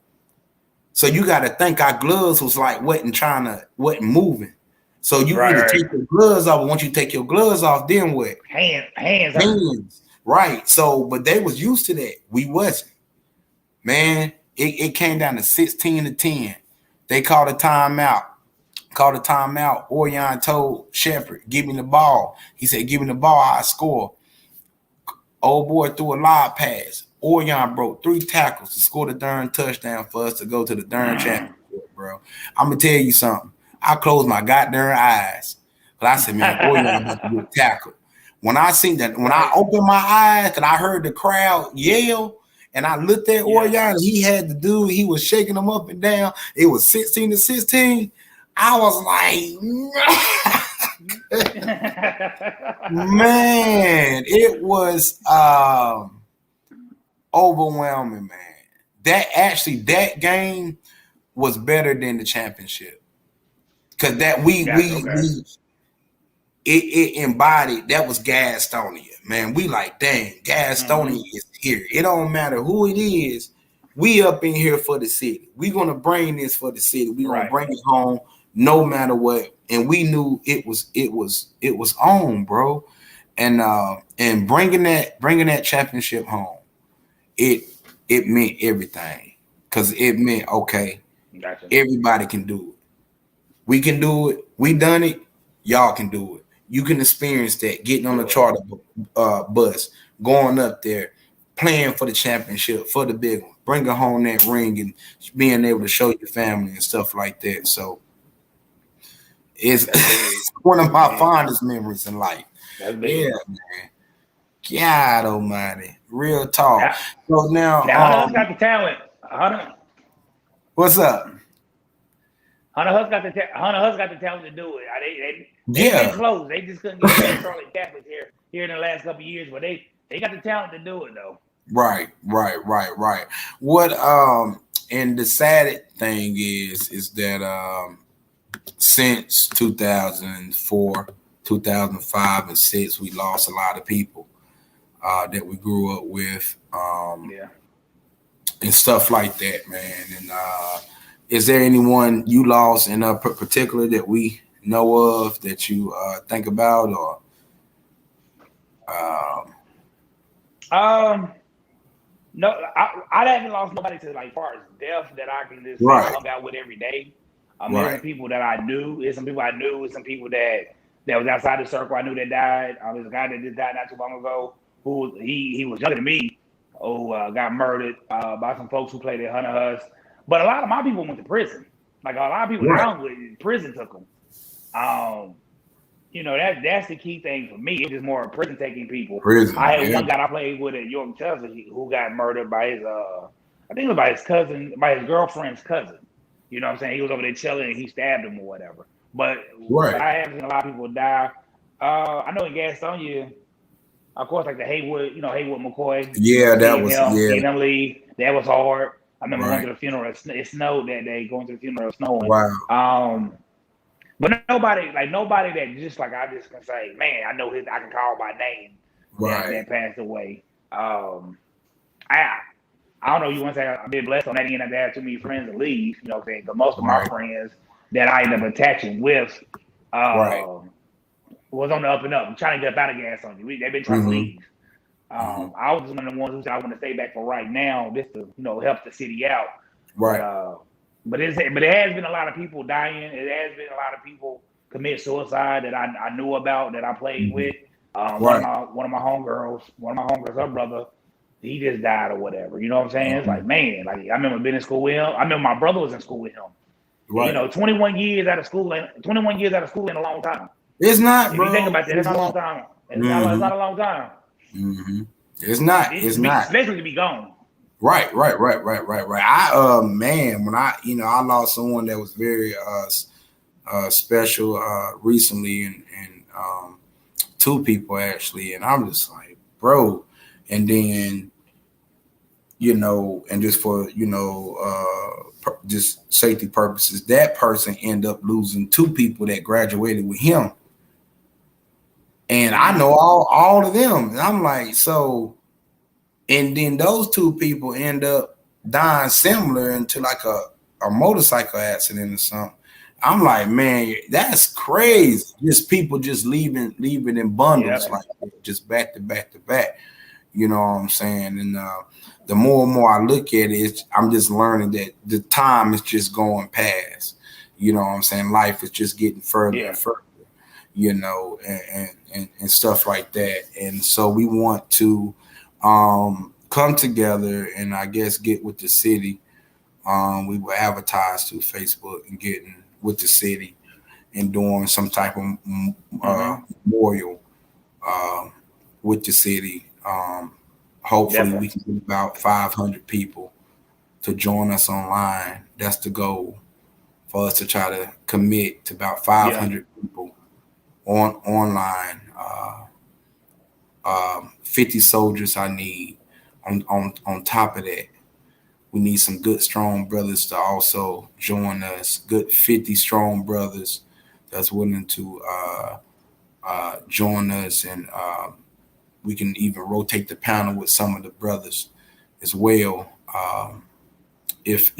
So you got to think our gloves was like wasn't moving. So you either take your gloves off, or once you take your gloves off, then what? Hands. Right. So, but they was used to that. We wasn't. Man, it came down to 16-10. They called a timeout. Orion told Shepard, give me the ball. He said, give me the ball, I score. Old boy threw a lob pass. Orion broke 3 tackles to score the darn touchdown for us to go to the darn championship, bro. I'm going to tell you something. I closed my goddamn eyes. But I said, man, Orion about to get tackled. When I seen that, when I opened my eyes and I heard the crowd yell, and I looked at Orion, he had the dude, he was shaking him up and down. It was 16-16. I was like, man, it was overwhelming, man. That game was better than the championship. Because that it embodied, that was Gastonia, man. We like, dang, Gastonia is here. It don't matter who it is. We up in here for the city. We're gonna bring this for the city. We're gonna bring it home no matter what. And we knew it was on, bro. And bringing that championship home, it meant everything. Because it meant, okay, everybody can do it. We can do it. We done it. Y'all can do it. You can experience that, getting on a charter bus, going up there, playing for the championship, for the big one, bringing home that ring and being able to show your family and stuff like that. So it's one of my fondest memories in life. Yeah, man. God almighty. Real talk. So now Hunter got the talent. What's up? Hunter Huss got the talent to do it. They been close. They just couldn't get Charlotte Catholic here in the last couple of years, but they got the talent to do it though. Right. What and the sad thing is that since 2004, 2005, and 2006, we lost a lot of people that we grew up with, and stuff like that, man. And is there anyone you lost in particular that we know of that you think about, or? No, I haven't lost nobody to like far as death that I can just hung out with every day. There's some people that I knew. There's some people I knew. Some people that was outside the circle I knew that died. There's a guy that just died not too long ago who he was younger than me, who got murdered by some folks who played at Hunter Huss. But a lot of my people went to prison. Like a lot of people around with prison took them. That's the key thing for me. It's just more prison taking people. I had one guy I played with at York Chelsea who got murdered by his I think it was by his cousin, by his girlfriend's cousin. You know what I'm saying? He was over there chilling and he stabbed him or whatever. But I haven't seen a lot of people die. I know in Gastonia, of course, like the Haywood McCoy. Yeah, that was that was hard. I remember going to the funeral. It snowed that day. Going to the funeral, snowing. Wow. But nobody that just like I just can say, man, I know I can call by name. That passed away. I don't know. You want to say I've been blessed on that end. I've had too many friends to leave. You know what I'm saying? Because most of my friends that I end up attaching with, was on the up and up. I'm trying to get out of gas on you. They've been trying to leave. Mhm. I was one of the ones who said I want to stay back for right now, just to help the city out. Right. But it has been a lot of people dying. It has been a lot of people commit suicide that I knew about, that I played with. Right. One of my homegirls, her brother, he just died or whatever. You know what I'm saying? It's like, man, like I remember being in school with him. I remember my brother was in school with him. Right. 21 years out of school ain't a long time. It's not, If bro. you think about that, it's not a long time. It's not a long time. It's not. It's not. Especially to be gone. Right. I man, when I I lost someone that was very special recently, and two people actually, and I'm just like, bro, and then and just for just safety purposes, that person end up losing two people that graduated with him, and I know all of them, and I'm like, so, and then those two people end up dying similar into like a motorcycle accident or something. I'm like, man, that's crazy. Just people just leaving in bundles, like just back to back to back. You know what I'm saying? And the more and more I look at it, I'm just learning that the time is just going past. You know what I'm saying? Life is just getting further and further, and stuff like that. And so we want to come together and I guess get with the city. We will advertise through Facebook and getting with the city and doing some type of memorial with the city. Hopefully we can get about 500 people to join us online. That's the goal, for us to try to commit to about 500 people online. 50 soldiers I need. On top of that, we need some good, strong brothers to also join us. Good 50 strong brothers that's willing to join us, and we can even rotate the panel with some of the brothers as well. If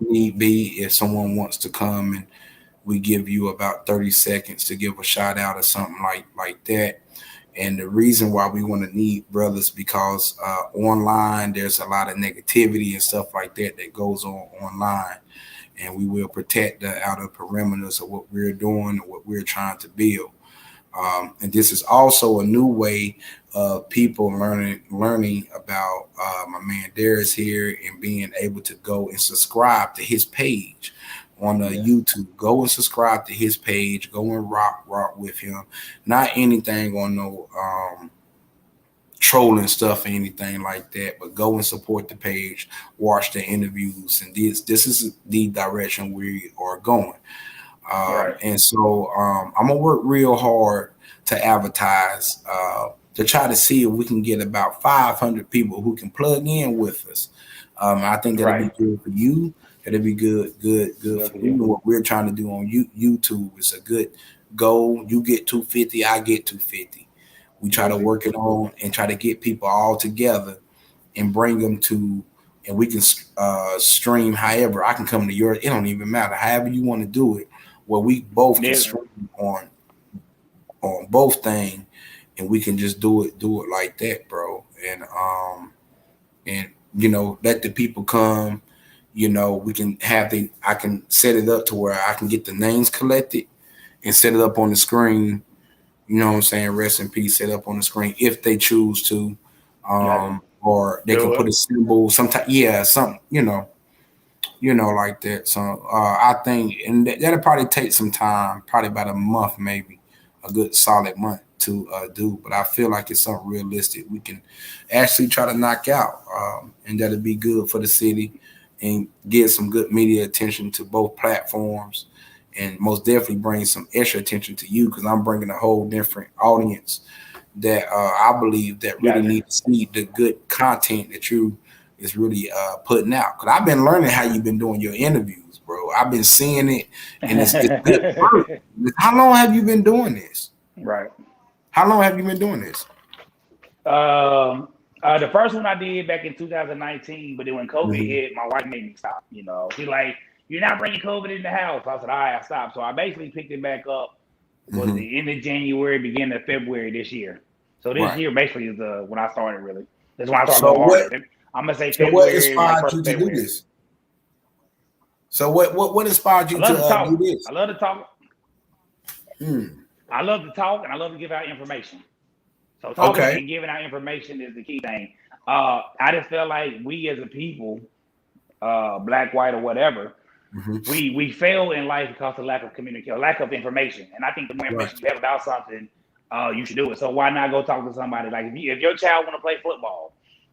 need be, if someone wants to come, and we give you about 30 seconds to give a shout out or something like that. And the reason why we want to need brothers, because online there's a lot of negativity and stuff like that goes on online, and we will protect the outer perimeters of what we're doing and what we're trying to build. And this is also a new way of people learning about my man Darius here, and being able to go and subscribe to his page on YouTube. Go and subscribe to his page. Go and rock with him. Not anything on no trolling stuff or anything like that, but go and support the page, watch the interviews, and this is the direction we are going. And so I'm gonna work real hard to advertise, to try to see if we can get about 500 people who can plug in with us. I think that'll be good for you. It'll be good for you. What we're trying to do on YouTube is a good goal. You get 250, I get 250. We try to work it on and try to get people all together and bring them to, and we can stream however. I can come to yours. It don't even matter. However you want to do it, where we both can stream on both things, and we can just do it like that, bro. And let the people come. We can I can set it up to where I can get the names collected and set it up on the screen. You know what I'm saying? Rest in peace, set up on the screen if they choose to. Or they can put a symbol sometime. Yeah, something, like that. So I think, and that'll probably take some time, probably about a month, maybe a good solid month to do. But I feel like it's something realistic we can actually try to knock out, and that'll be good for the city and get some good media attention to both platforms, and most definitely bring some extra attention to you, because I'm bringing a whole different audience that I believe that really need to see the good content that you is really putting out. Because I've been learning how you've been doing your interviews, bro. I've been seeing it, and it's good work. How long have you been doing this? Right. How long have you been doing this? The first one I did back in 2019, but then when COVID hit, my wife made me stop. She's like, "You're not bringing COVID in the house." I said, "All right, I stopped." So I basically picked it back up was the end of January, beginning of February this year. So this year basically is when I started really. That's when I started going harder. I'm gonna say what February, like inspired first you to February. do this? So what inspired you to do this? I love to talk. Hmm. I love to talk and I love to give out information. So talking and giving out information is the key thing. I just felt like we as a people, black, white, or whatever, we fail in life because of lack of communication, lack of information. And I think the more information you have about something, you should do it. So why not go talk to somebody? Like if your child want to play football,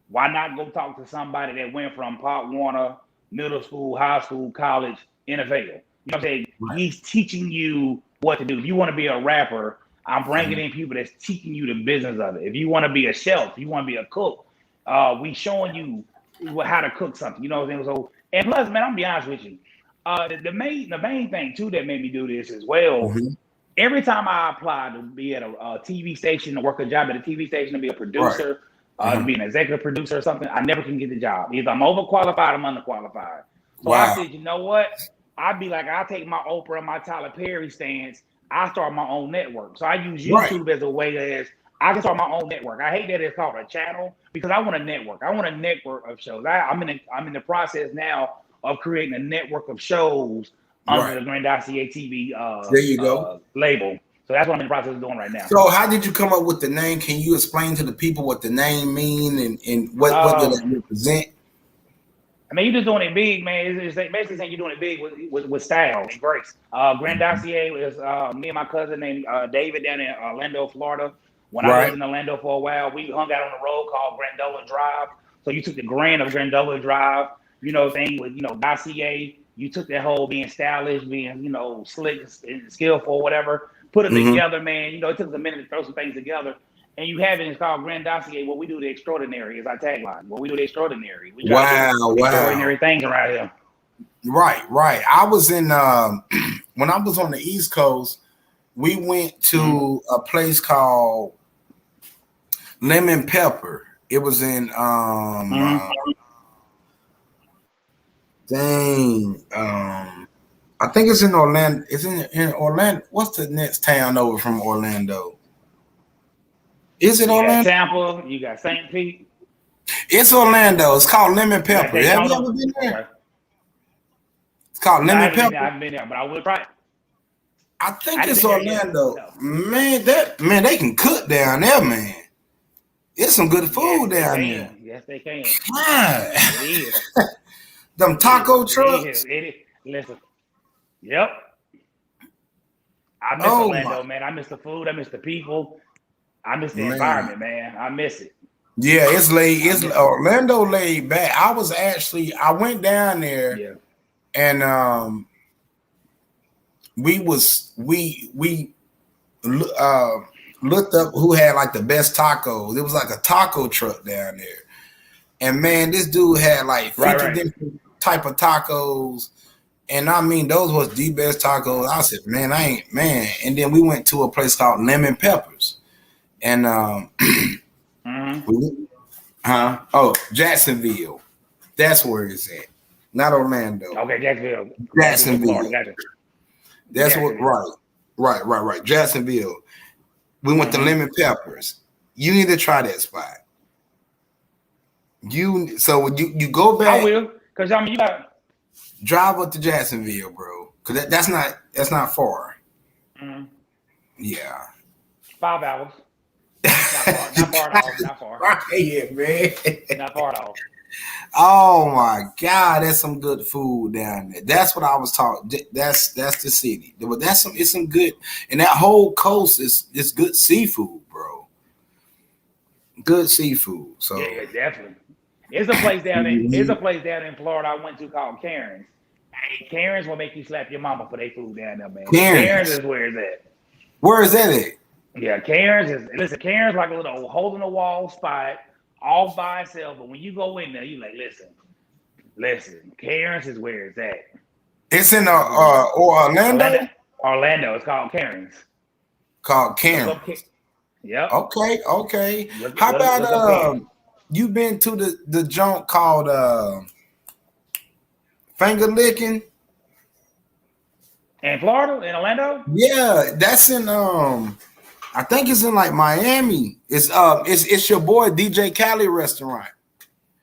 why not go talk to somebody that went from Pop Warner, middle school, high school, college, NFL? You know what I'm saying? He's teaching you what to do. If you want to be a rapper, I'm bringing in people that's teaching you the business of it. If you want to be a chef, you want to be a cook, we showing you how to cook something. You know what I'm saying? So, and plus, man, I'm gonna be honest with you. The main thing too that made me do this as well. Every time I applied to be at a TV station, to work a job at a TV station, to be a producer, to be an executive producer or something, I never can get the job. Either I'm overqualified, I'm underqualified. So I said, you know what? I'd be like, I'll take my Oprah and my Tyler Perry stance. I start my own network. So I use YouTube as a way as I can start my own network. I hate that it's called a channel because I want a network. I want a network of shows. I'm in the process now of creating a network of shows under the Grandosia TV there you go. Label. So that's what I'm in the process of doing right now. So how did you come up with the name? Can you explain to the people what the name mean and what does it represent? I mean, you're just doing it big, man. It's basically saying you're doing it big with style and grace. Grandosia is me and my cousin named David down in Orlando, Florida. When I lived in Orlando for a while, we hung out on a road called Grandosia Drive. So you took the grand of Grandosia Drive, thing with, Dossier. You took that whole being stylish, being, slick and skillful, whatever. Put it together, man. It took us a minute to throw some things together. And you have it, it's called Grandosia. What we do the extraordinary is our tagline. What we do the extraordinary. We try to do extraordinary things around here. Right. I was in when I was on the East Coast, we went to a place called Lemon Pepper. It was in I think it's in Orlando. It's in Orlando. What's the next town over from Orlando? Is it Orlando? Tampa, you got St. Pete. It's Orlando. It's called Lemon Pepper. Have you ever been there? It's called Lemon Pepper. I haven't been there, but I will try. I think it's Orlando. Man, they can cook down there, man. It's some good food down there. Yes, they can. It is. Them taco trucks. It is. Listen. Yep. I miss Orlando, man. I miss the food. I miss the people. I miss the environment, man. I miss it. Yeah, it's Orlando laid back. I went down there and we looked up who had like the best tacos. It was like a taco truck down there. And man, this dude had like 50 different type of tacos. And I mean, those was the best tacos. I said, man. And then we went to a place called Lemon Peppers. And Jacksonville. That's where it's at. Not Orlando. Okay, Jacksonville. That's right. Jacksonville. We went to Lemon Peppers. You need to try that spot. You go back. I will, because you got drive up to Jacksonville, bro. Because that's not far. Yeah. 5 hours. Not far. Yeah, man. Not far at all. Oh my God, that's some good food down there. That's what I was talking. That's the city. But it's some good, and that whole coast is good seafood, bro. Good seafood. So yeah, definitely. It's a place down in Florida I went to called Karen's. Hey, Karen's will make you slap your mama for their food down there, man. Karen's is where it's at. Where is that at? Yeah, Karen's like a little hole in the wall spot, all by itself. But when you go in there, you like, listen. Karen's is where it's at. It's in Orlando. Orlando. It's called Karen's. Called Karen's. Yep. Okay. How about you been to the joint called Finger Licking? In Florida, in Orlando? Yeah, that's in I think it's in like Miami. It's your boy DJ Khaled restaurant.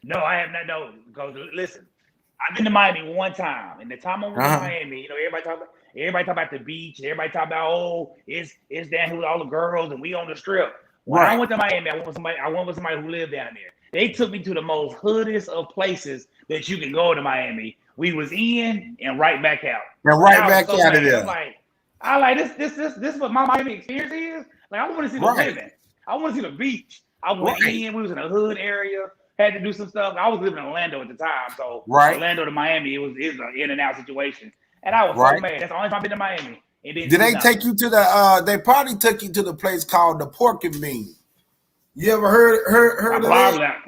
No, I have not. No, because listen, I've been to Miami one time, and the time I went to Miami, you know, everybody talk about the beach, everybody talk about it's down here with all the girls, and we on the strip. When I went to Miami, I went with somebody who lived down there. They took me to the most hoodest of places that you can go to Miami. We was in and right back out. And right back out of there. I like this is what my Miami experience is. Like, I want to see the women. I want to see the beach. I went in. We was in a hood area. Had to do some stuff. I was living in Orlando at the time, so Orlando to Miami, it was an in and out situation. And I was so mad. That's the only time I've been to Miami. Did they take you to the? They probably took you to the place called the Pork and Bean. You ever heard of that?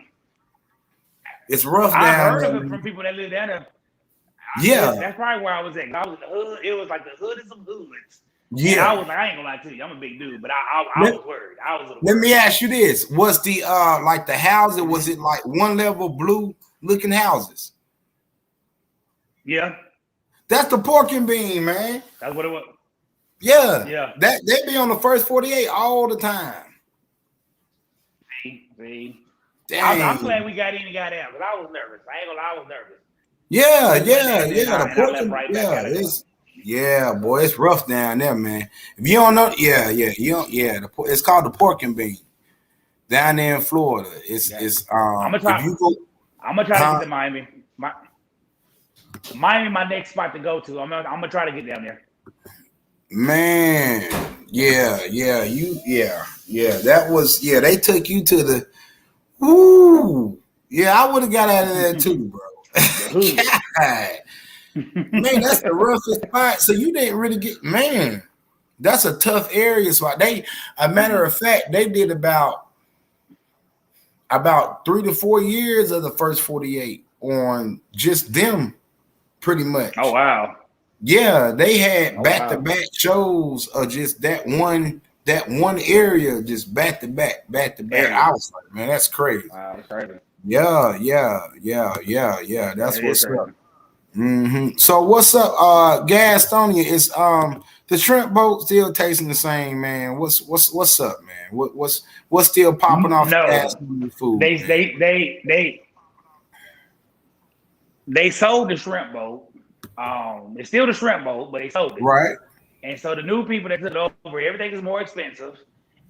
It's rough down there. I've heard of it from people that live down there. That's probably where I was at. I was in the hood. It was like the hoodest of hoods. Yeah, and I was like, I ain't gonna lie to you, I'm a big dude, but I was worried. Let me ask you this: was the like the houses? Was it like one level blue looking houses? Yeah, that's the Pork and Bean, man. That's what it was. Yeah. That they be on the first 48 all the time. See. I'm glad we got in and got out, but I was nervous. I ain't gonna lie, I was nervous. Yeah, boy, it's rough down there, man. If you don't know, it's called the Pork and Bean down there in Florida. It's I'm gonna try to get to Miami. Miami, my next spot to go to. I'm gonna try to get down there. Man, that was they took you to the I would have got out of there too, bro. God. Man, that's the roughest spot. So you didn't really get, man, that's a tough area. So a matter of fact, they did about 3 to 4 years of the first 48 on just them, pretty much. Oh wow. Yeah, they had back-to-back shows of just that one area, just back-to-back. I was like, man, that's crazy. Wow, that's crazy. Yeah. That's what's up. Mm-hmm. So what's up, Gastonia? Is the shrimp boat still tasting the same, man? What's up, man? What's still popping off Gastonia food? They sold the shrimp boat. It's still the shrimp boat, but they sold it. Right. And so the new people that took it over, everything is more expensive,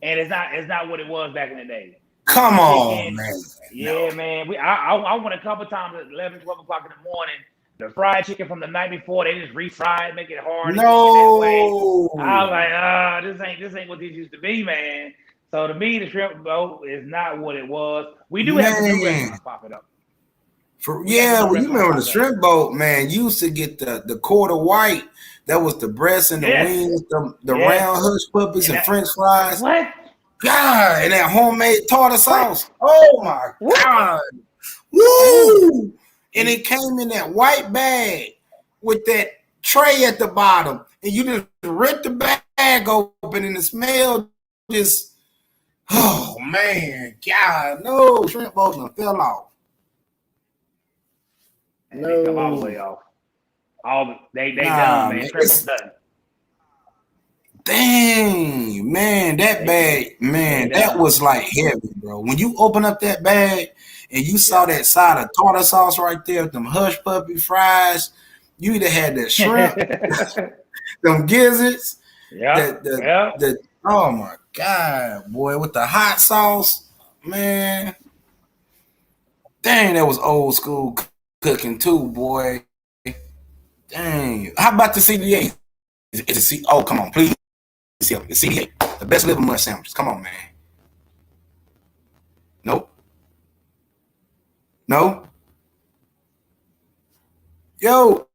and it's not what it was back in the day. Come on, man. Yeah, man. I went a couple times at 11, 12 o'clock in the morning. The fried chicken from the night before, they just refried, make it hard. No. I was like, this ain't what this used to be, man. So to me, the shrimp boat is not what it was. We do have some new restaurants popping up. Well, you remember the shrimp boat, man. You used to get the quarter white. That was the breast and the wings, the round hush puppies and French fries. What? God, and that homemade tartar sauce. Oh my God. Woo! And it came in that white bag with that tray at the bottom. And you just rip the bag open and the smell just, oh man, God, no, shrimp boat done fell off. No. They come all the way off. They done, man. Shrimp done. Dang, man, that bag, man, that was like heavy, bro. When you open up that bag and you saw that side of tartar sauce right there with them hush puppy fries, you either had the shrimp, them gizzards, oh my God, boy, with the hot sauce, man. Dang, that was old school cooking too, boy. Dang. How about the CDA? Oh, come on, please. The CDA, the best liver mush sandwiches. Come on, man. Nope. No. Yo.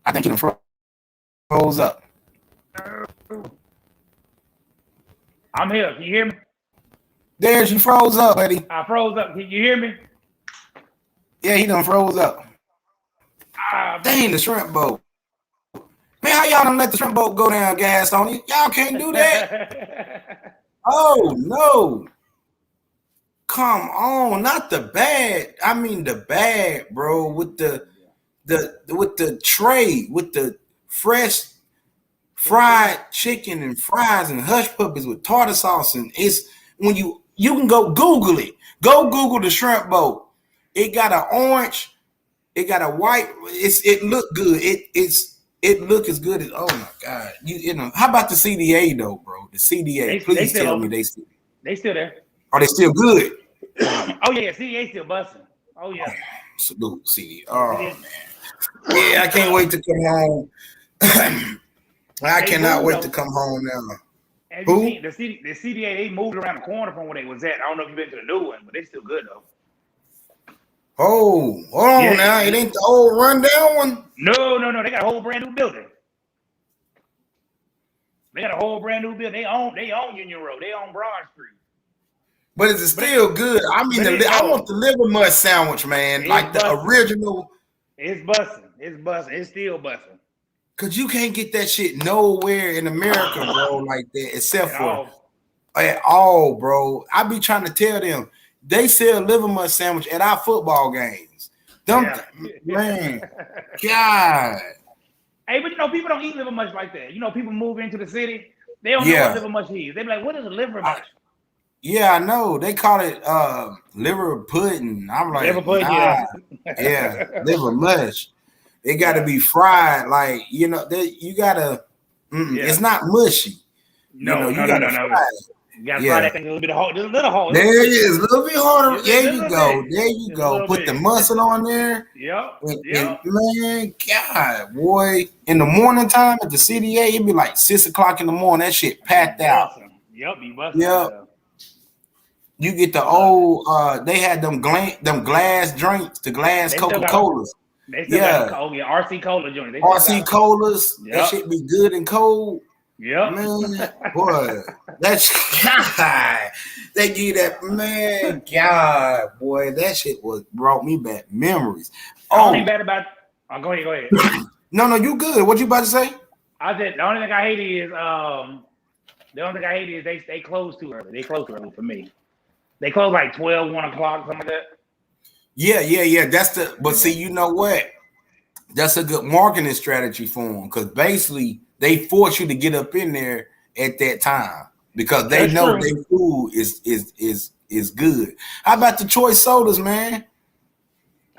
I think you done froze up. I'm here. Can you hear me? There, she froze up, buddy. I froze up. Can you hear me? Yeah, he done froze up. Dang, the shrimp boat. Man, how y'all done let the shrimp boat go down gas on you? Y'all can't do that. Oh, no. Come on. Not the bad. I mean the bad, bro, with the with the tray with the fresh fried chicken and fries and hush puppies with tartar sauce, and it's when you can go Google it. Go Google the shrimp boat. It got an orange. It got a white. It look good. It look as good as, oh my God. You know, how about the CDA though, bro? The CDA. Please tell me they still there. Are they still good? Oh yeah, CDA still busting. Oh yeah. Salute CDA. Oh man. Yeah, I can't wait to come home. I cannot wait to come home now. Have you seen the CDA? They moved around the corner from where they was at. I don't know if you've been to the new one, but they still good though. Oh, hold on now. It ain't the old rundown one? No. They got a whole brand new building. They got a whole brand new building. They own Union Road. They own Broad Street. But is it still good? I mean, I want the liver mush sandwich, man. Like the original. It's busting. It's still busting. Cause you can't get that shit nowhere in America, bro, like that, except for at all, bro. I be trying to tell them they sell liver mush sandwich at our football games. Man, God. Hey, but you know, people don't eat liver mush like that. You know, people move into the city, they don't know what liver mush is. They be like, "What is a liver mush?" Yeah, I know. They call it liver pudding. I'm like, liver pudding, yeah, liver mush. It got to be fried, like, you know. You gotta. It's not mushy. No. You gotta fry that thing a little bit hard. Just a little hard. There it is, a little bit harder. There you go. There you go. Put the mustard on there. Yep. And man, God, boy, in the morning time at the CDA, it'd be like 6 o'clock in the morning. That shit packed out. Yep, be busting. Yep. You get the old. They had them glass drinks, the glass Coca-Colas. They still got RC Cola joint. RC Colas. Yep. That shit be good and cold. Yep. Man, boy. That's God. They give that, man, God, boy. That shit brought me back memories. Oh, go ahead. No, you good. What you about to say? I said the only thing I hate is they close too early. They close too early for me. They close like 12, 1 o'clock, something like that. Yeah. But see, you know what? That's a good marketing strategy for them, because basically they force you to get up in there at that time because they know their food is good. How about the choice sodas, man?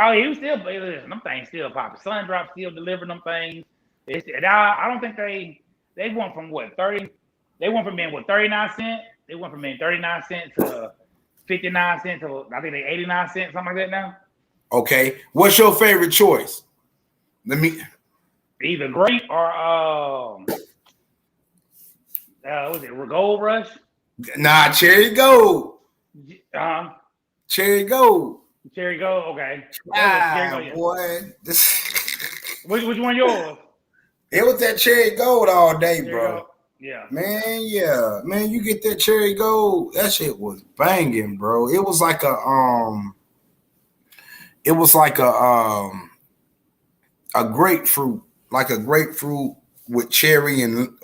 Oh, you still listen, them things still popping. Sun Drop still delivering them things. I don't think they went from what 30. They went from being 39 cents. They went from being 39 cents to 59 cents to I think they 89 cents, something like that now. Okay, what's your favorite choice? Either grape or was it Gold Rush? Nah, Cherry Gold. Cherry Gold. Cherry Gold. Okay. Boy. Which one yours? It was that Cherry Gold all day, bro. Yeah. Man, you get that Cherry Gold. That shit was banging, bro. It was like a grapefruit, like a grapefruit with cherry and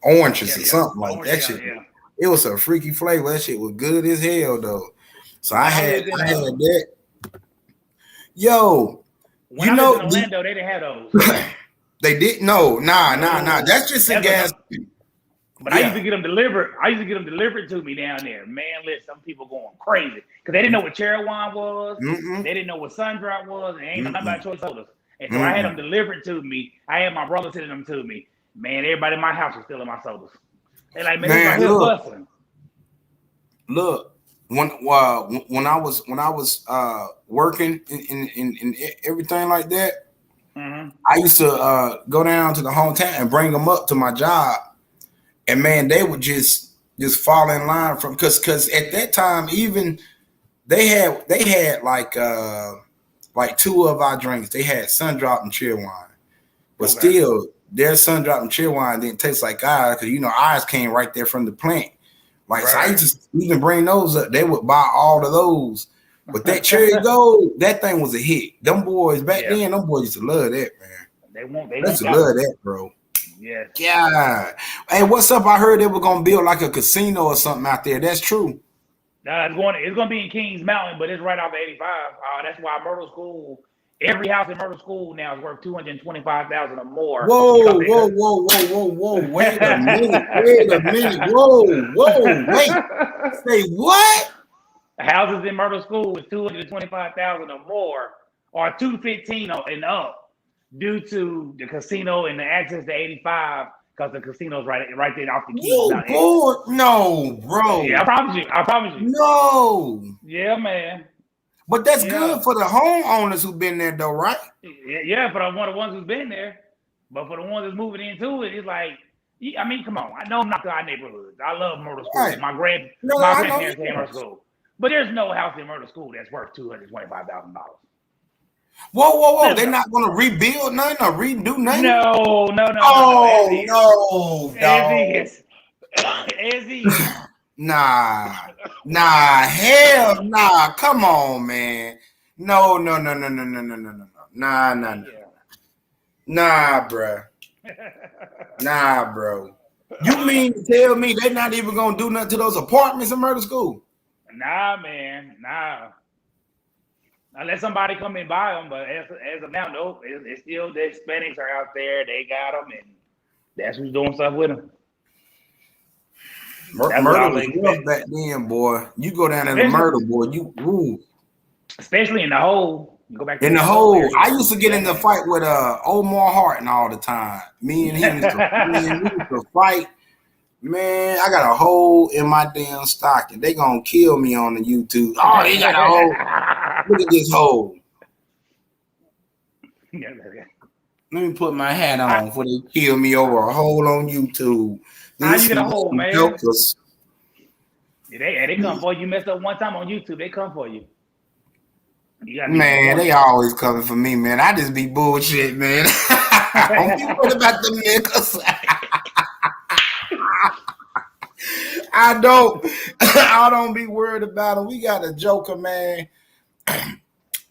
oranges or something like that. Shit. Yeah. It was a freaky flavor. That shit was good as hell though. So I had that. Yo, when I was in Orlando, they didn't have those. They didn't. No, nah. That's just a gas. But I used to get them delivered. I used to get them delivered to me down there. Man, listen, some people going crazy because they didn't know what cherry wine was. Mm-mm. They didn't know what Sun Drop was. And ain't nothing about choice sodas. And so I had them delivered to me. I had my brother sending them to me. Man, everybody in my house was stealing my sodas. They like, man, look, when I was working in everything like that, I used to go down to the hometown and bring them up to my job. And man, they would just fall in line from because at that time even they had like two of our drinks. They had Sun Drop and Cheer Wine, but still their Sun Drop and Cheer Wine didn't taste like ours because ours came right there from the plant. Like so I used to even bring those up. They would buy all of those, but that Cherry Gold, that thing was a hit. Them boys back then, them boys used to love that, man. They used to love that, bro. Yeah. Yeah. Hey, what's up? I heard they were gonna build like a casino or something out there. That's true. It's gonna be in Kings Mountain, but it's right off the 85. That's why Myrtle School Every house in Myrtle School now is worth $225,000 or more. Whoa. Wait a minute. Whoa. Wait. Say what? Houses in Myrtle School is $225,000 or more, or $215,000 and up, due to the casino and the access to 85, because the casino's right there off the key. No, bro. Yeah, I promise you. No. Yeah, man. But that's good for the homeowners who've been there, though, right? Yeah, for the ones who's been there. But for the ones that's moving into it, it's like, I mean, come on. I know I'm not to our neighborhoods. I love Myrtle School. Right. My grandparents came to Myrtle School. But there's no house in Myrtle School that's worth $225,000. Whoa. They're not going to rebuild nothing or redo nothing? No. Oh, no. As is. Nah, hell nah. Come on, man. No. Nah, bro. You mean to tell me they're not even gonna do nothing to those apartments in Myrtle School? Nah, man. Nah. Unless somebody come and buy them, but as of now, no. It's still the Hispanics are out there. They got them, and that's who's doing stuff with them. Murder was rough back then, boy. You go down in the murder, boy. Especially in the hole. You go back in the hole. I used to get in the fight with Omar Harton all the time. Me and him used to fight. Man, I got a hole in my damn stocking. They gonna kill me on the YouTube. Oh, they got a hole. Look at this hole. Let me put my hat on before they kill me over a hole on YouTube. How you get a hole, man? They come for you. You messed up one time on YouTube, they come for you. Man, they always coming for me, man. I just be bullshit, man. Don't be worried about the niggas. I don't be worried about him. We got a joker, man.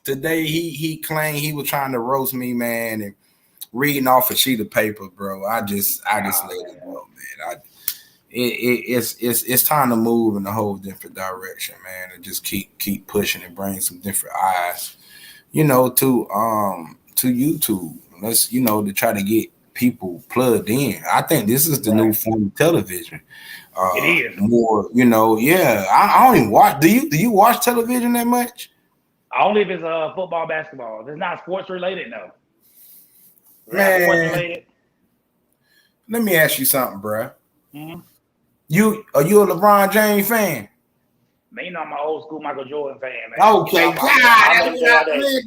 Today he claimed he was trying to roast me, man, and reading off a sheet of paper, bro. I just let it go, man. It's time to move in a whole different direction, man, and just keep pushing and bring some different eyes, to YouTube. Let's to try to get people plugged in. I think this is the new form of television. It is more, yeah. I don't even watch. Do you watch television that much? Only if it's football, basketball. If it's not sports related, no. Man, let me ask you something, bro. Mm-hmm. Are you a LeBron James fan? Man, I'm an old school Michael Jordan fan, man. Okay,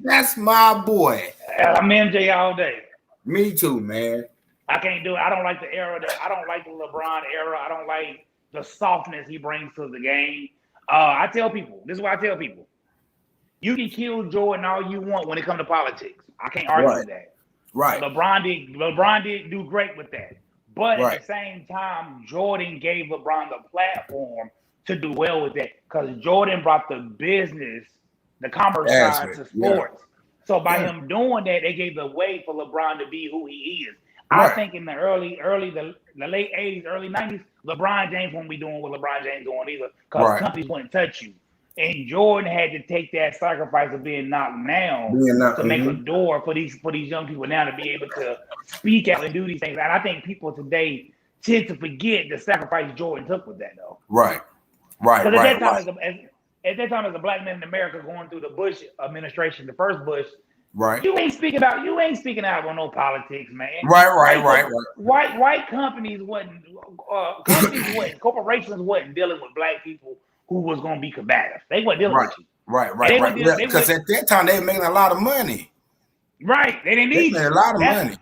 that's my boy. I'm MJ all day. Me too, man. I can't do it. I don't like the era. I don't like the LeBron era. I don't like the softness he brings to the game. I tell people, this is what I tell people. You can kill Jordan all you want when it comes to politics. I can't argue with that. Right. LeBron did do great with that. But at the same time, Jordan gave LeBron the platform to do well with that, because Jordan brought the business, the commerce side to sports. Yeah. So by him doing that, they gave the way for LeBron to be who he is. I think in the the late 80s, early 90s, LeBron James won't be doing what LeBron James doing either, because companies wouldn't touch you. And Jordan had to take that sacrifice of being knocked down to make a door for these young people now to be able to speak out and do these things. And I think people today tend to forget the sacrifice Jordan took with that, though. Right. Because at that time, as a black man in America going through the Bush administration, the first Bush, you ain't speaking out on no politics, man. Right. White companies wasn't corporations wasn't dealing with black people who was going to be combative. They weren't dealing with you. Right. Because at that time, they were making a lot of money. Right. They didn't need you. They made a lot of money.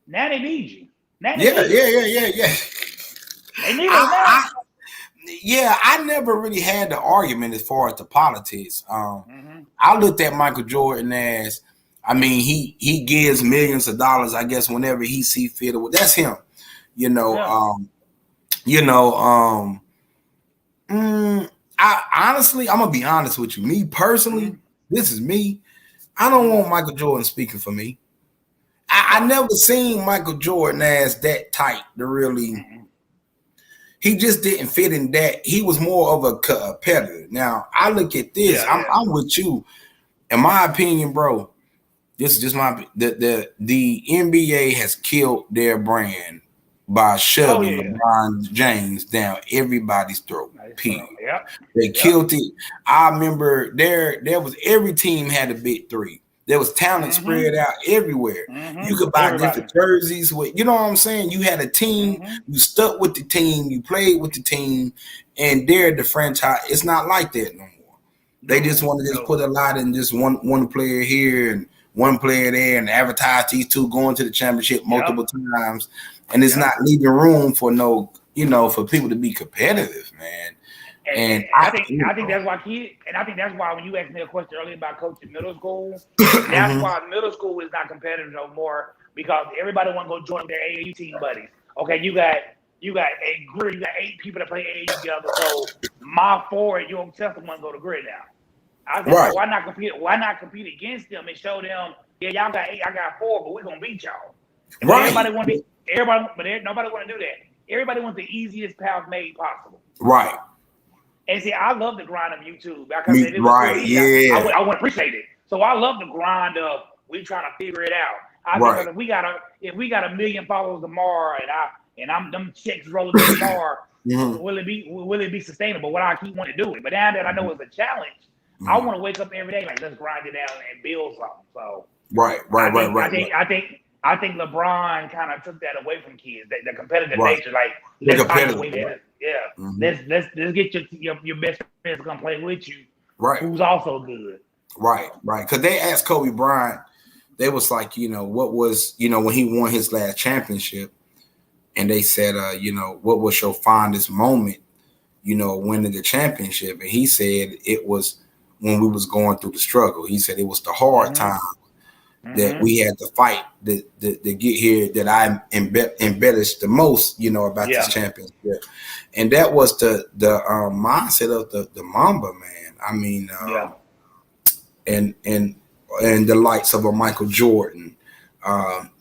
Now they need you. Yeah. They need you. I never really had the argument as far as the politics. I looked at Michael Jordan as, he gives millions of dollars, I guess, whenever he see fit. That's him. I honestly, I'm gonna be honest with you. Me personally, this is me. I don't want Michael Jordan speaking for me. I never seen Michael Jordan as that tight to really. He just didn't fit in that. He was more of a competitor. Now I look at this. I'm with you. In my opinion, bro, this is just my the NBA has killed their brand by shoving LeBron James down everybody's throat. Period. They killed it. I remember there was every team had a big three. There was talent spread out everywhere. You could buy different jerseys with, you know what I'm saying? You had a team, you stuck with the team, you played with the team, and they're the franchise. It's not like that no more. They just want to just put a lot in just one player here and one player there and advertise these two going to the championship multiple times. And it's not leaving room for for people to be competitive, man. And I think that's why when you asked me a question earlier about coaching middle school, that's why middle school is not competitive no more, because everybody want to go join their AAU team buddies. Okay, you got 8 people that play AAU together. So my 4 at York Chester want to go to grid now. I said, why not compete? Why not compete against them and show them, yeah, y'all got 8, I got 4, but we're gonna beat y'all. Everybody want to nobody want to do that. Everybody wants the easiest path made possible. Right. And see, I love the grind of YouTube because it was I would appreciate it. So I love the grind of we trying to figure it out. I think if we got a million followers tomorrow and I'm them checks rolling tomorrow, will it be sustainable? Will I keep wanting to do it? But now that I know it's a challenge, I want to wake up every day like let's grind it out and build something. So I think LeBron kind of took that away from kids, the competitive nature. Like let's find a way to let's get your best friends to come play with you, who's also good. Right. Because they asked Kobe Bryant, they was like, what was, when he won his last championship, and they said, what was your fondest moment, winning the championship? And he said it was when we was going through the struggle. He said it was the hard time that we had to fight to get here that I embellished the most, about this championship. And that was the mindset of the Mamba, man. I mean, and the likes of a Michael Jordan.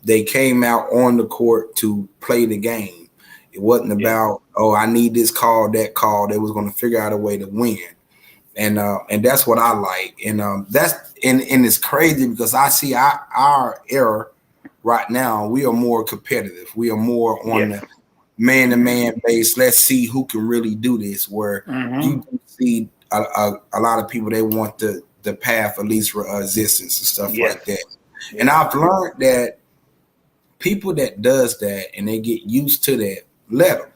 They came out on the court to play the game. It wasn't about, I need this call, that call. They was going to figure out a way to win. And that's what I like. And and it's crazy because I see our era right now, we are more competitive. We are more on the man-to-man base. Let's see who can really do this, where you can see a lot of people, they want the path of least resistance and stuff like that. And I've learned that people that does that and they get used to that, let them.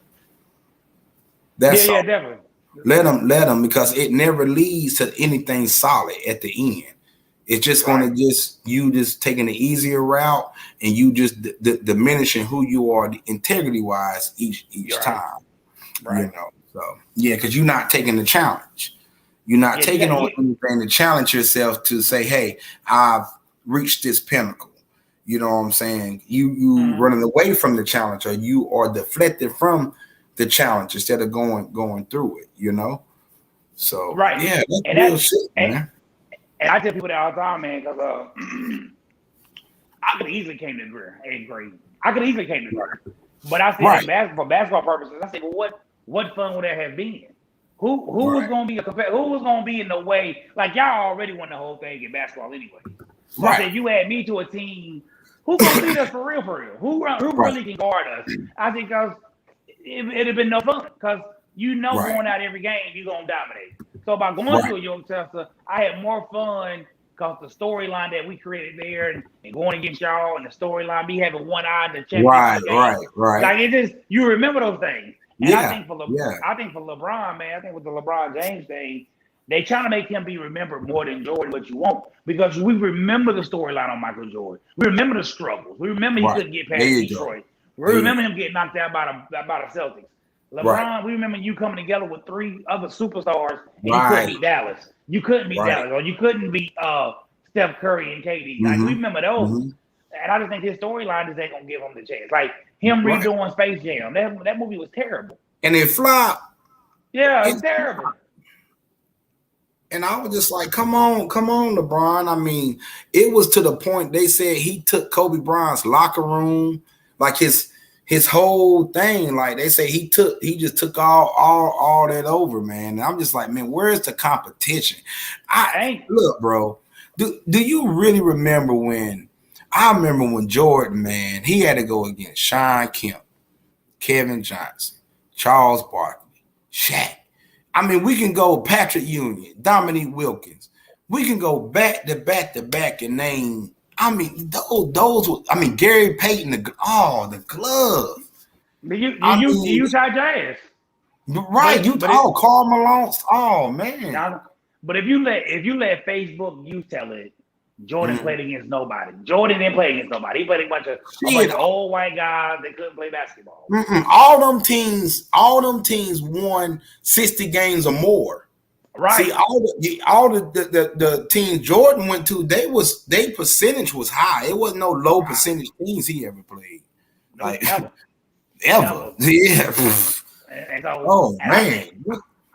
That's all. Definitely. Let them, because it never leads to anything solid at the end. It's just going to you taking the easier route, and you just diminishing who you are integrity wise each time. So because you're not taking the challenge. You're not taking on anything to challenge yourself to say, hey, I've reached this pinnacle. You know what I'm saying? You running away from the challenge, or you are deflected from the challenge instead of going through it, So that's real shit, man. And I tell people that all the time, man, because I could easily came to career 8th grade. I could easily came to career. But I said for basketball purposes, I said, well, what fun would that have been? Who was going to be who was going to be in the way? Like, y'all already won the whole thing in basketball anyway. So I said, you add me to a team, who going to beat us for real? Who really can guard us? I think because it'd have been no fun, because going out every game, you're going to dominate. So by going to a York Chester, I had more fun because the storyline that we created there and going against y'all, and the storyline, me having one eye in the championship game. Like, it just, you remember those things. And I think for LeBron, man, I think with the LeBron James thing, they trying to make him be remembered more than Jordan, but you won't, because we remember the storyline on Michael Jordan. We remember the struggles. We remember he couldn't get past Detroit. We remember him getting knocked out by the Celtics. LeBron, we remember you coming together with 3 other superstars, and you couldn't beat Dallas. You couldn't beat Dallas, or you couldn't beat Steph Curry and KD. Like, we remember those. And I just think his storyline is they gonna give him the chance. Like him redoing Space Jam. That movie was terrible. And it flopped. Yeah, it's terrible. And I was just like, come on, LeBron. I mean, it was to the point they said he took Kobe Bryant's locker room, like his whole thing. Like they say he just took all that over, man. And I'm just like, man, where's the competition? Look, bro, Do you really remember when? I remember when Jordan, man, he had to go against Sean Kemp, Kevin Johnson, Charles Barkley, Shaq. I mean, we can go Patrick Ewing, Dominique Wilkins. We can go back to back to back and name. I mean, those. I mean, Gary Payton. The glove. The Utah Jazz. Right. Karl Malone. Oh man. Now, but if you let Facebook you tell it, Jordan played against nobody. Jordan didn't play against nobody. He played a bunch of old white guys that couldn't play basketball. All them teams won 60 games or more. Right. See, all the teams Jordan went to, their percentage was high. It wasn't no low percentage teams he ever played. Like ever. Yeah. And so, man.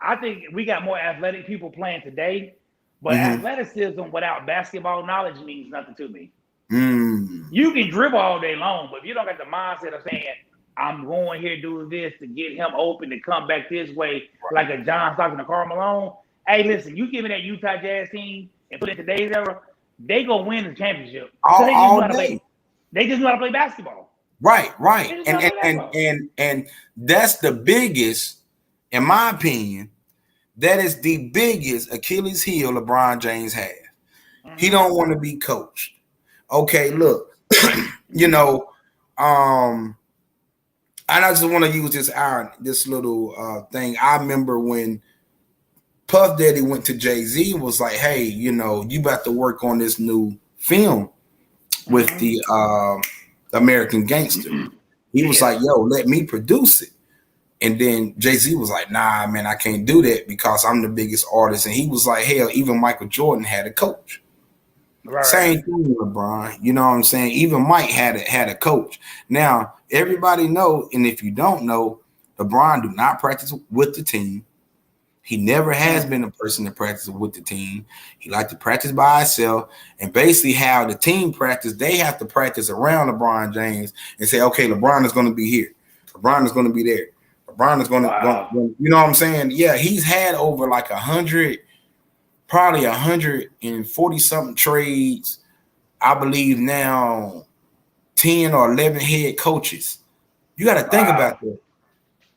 I think we got more athletic people playing today. But athleticism without basketball knowledge means nothing to me. You can dribble all day long, but if you don't got the mindset of saying, I'm going here doing this to get him open to come back this way, like a John Stockton or Karl Malone. Hey, listen, you give me that Utah Jazz team and put it in today's era, they go win the championship. They just know how to play basketball. Right. And that's the biggest, in my opinion. That is the biggest Achilles heel LeBron James has. He don't want to be coached. Okay, look, and I just want to use this little thing. I remember when Puff Daddy went to Jay-Z and was like, hey, you about to work on this new film with the American Gangster. He was like, yo, let me produce it. And then Jay-Z was like, nah, man, I can't do that because I'm the biggest artist. And he was like, hell, even Michael Jordan had a coach. Right. Same thing with LeBron. You know what I'm saying? Even Mike had a coach. Now, everybody know, and if you don't know, LeBron do not practice with the team. He never has been a person to practice with the team. He liked to practice by himself. And basically how the team practice, they have to practice around LeBron James and say, okay, LeBron is going to be here. LeBron is going to be there. LeBron is going to, you know what I'm saying? Yeah, he's had over like 140 something trades. I believe now 10 or 11 head coaches. You got to think about that.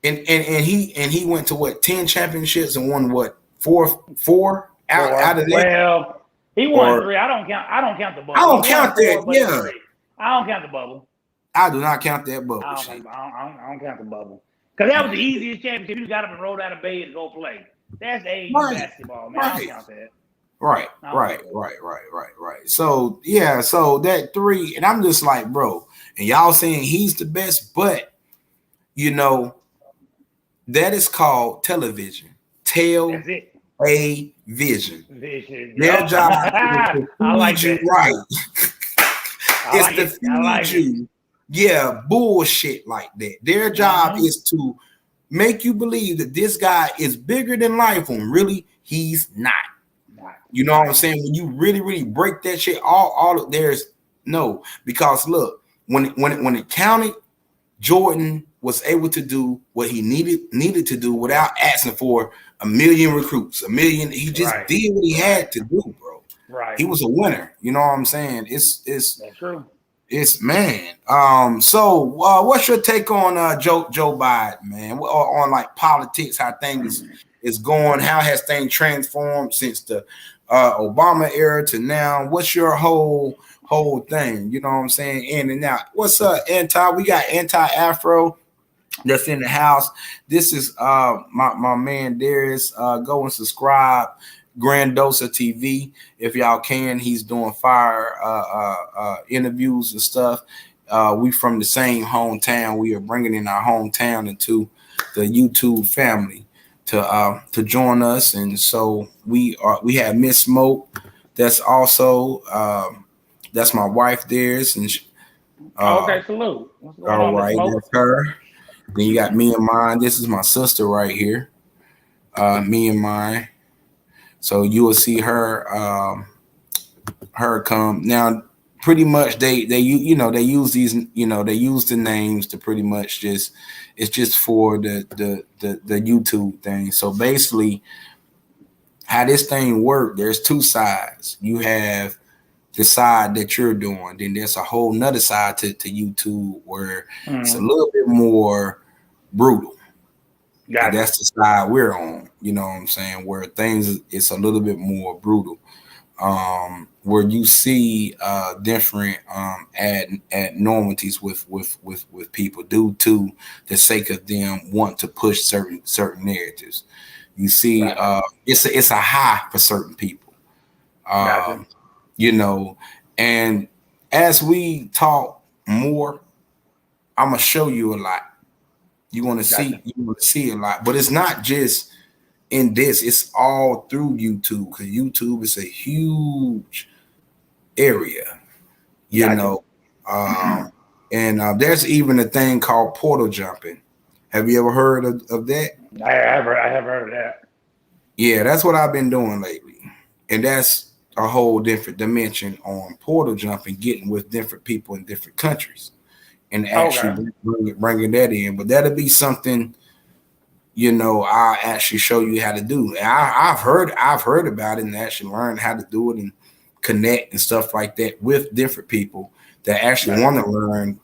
And he went to 10 championships and won four out of that. Well, he won 3. I don't count the bubble. I don't count that. Yeah. I don't count the bubble. I do not count that bubble. I don't count the bubble. Because that was the easiest championship. You got up and rolled out of bed and go play. That's the age of basketball, man. I don't count that. Right. So, yeah, so that 3, and I'm just like, bro, and y'all saying he's the best, but, that is called television. Television. Their job is to feed you right. It's to feed you. Yeah, bullshit like that. Their job is to make you believe that this guy is bigger than life when really he's not. You know what I'm saying? When you really, really break that shit, all there's no, because look, when it counted, Jordan was able to do what he needed to do without asking for a million recruits, He just did what he had to do, bro. Right. He was a winner. You know what I'm saying? It's that's true. It's man. So what's your take on Joe Biden, man? On like politics, how things is going? How has things transformed since the Obama era to now? What's your whole thing? You know what I'm saying? In and out. What's up, Anti? We got Anti-Afro that's in the house. This is my man Darius. Go and subscribe. Grandosia TV, if y'all can. He's doing fire interviews and stuff. We from the same hometown. We are bringing in our hometown into the YouTube family to join us, and so we have Miss Smoke. That's also that's my wife. There's and okay, salute. All right, that's her. Then you got me and mine. This is my sister right here. Me and mine. So you will see her come now. Pretty much they use these, they use the names to pretty much it's just for the YouTube thing. So basically how this thing work, there's two sides. You have the side that you're doing, then there's a whole nother side to YouTube where it's a little bit more brutal. And that's the side we're on, you know what I'm saying, where things it's a little bit more brutal. Where you see different abnormalities with people due to the sake of them want to push certain narratives. You see, it's a high for certain people, you know. And as we talk more, I'm gonna show you a lot. You want to see a lot, but it's not just in this. It's all through YouTube because YouTube is a huge area, you know. And there's even a thing called portal jumping. Have you ever heard of that? I have heard of that. Yeah, that's what I've been doing lately, and that's a whole different dimension on portal jumping, getting with different people in different countries, and actually bringing that in. But that'll be something, you know, I'll actually show you how to do. And I've heard about it and actually learned how to do it and connect and stuff like that with different people that actually want to learn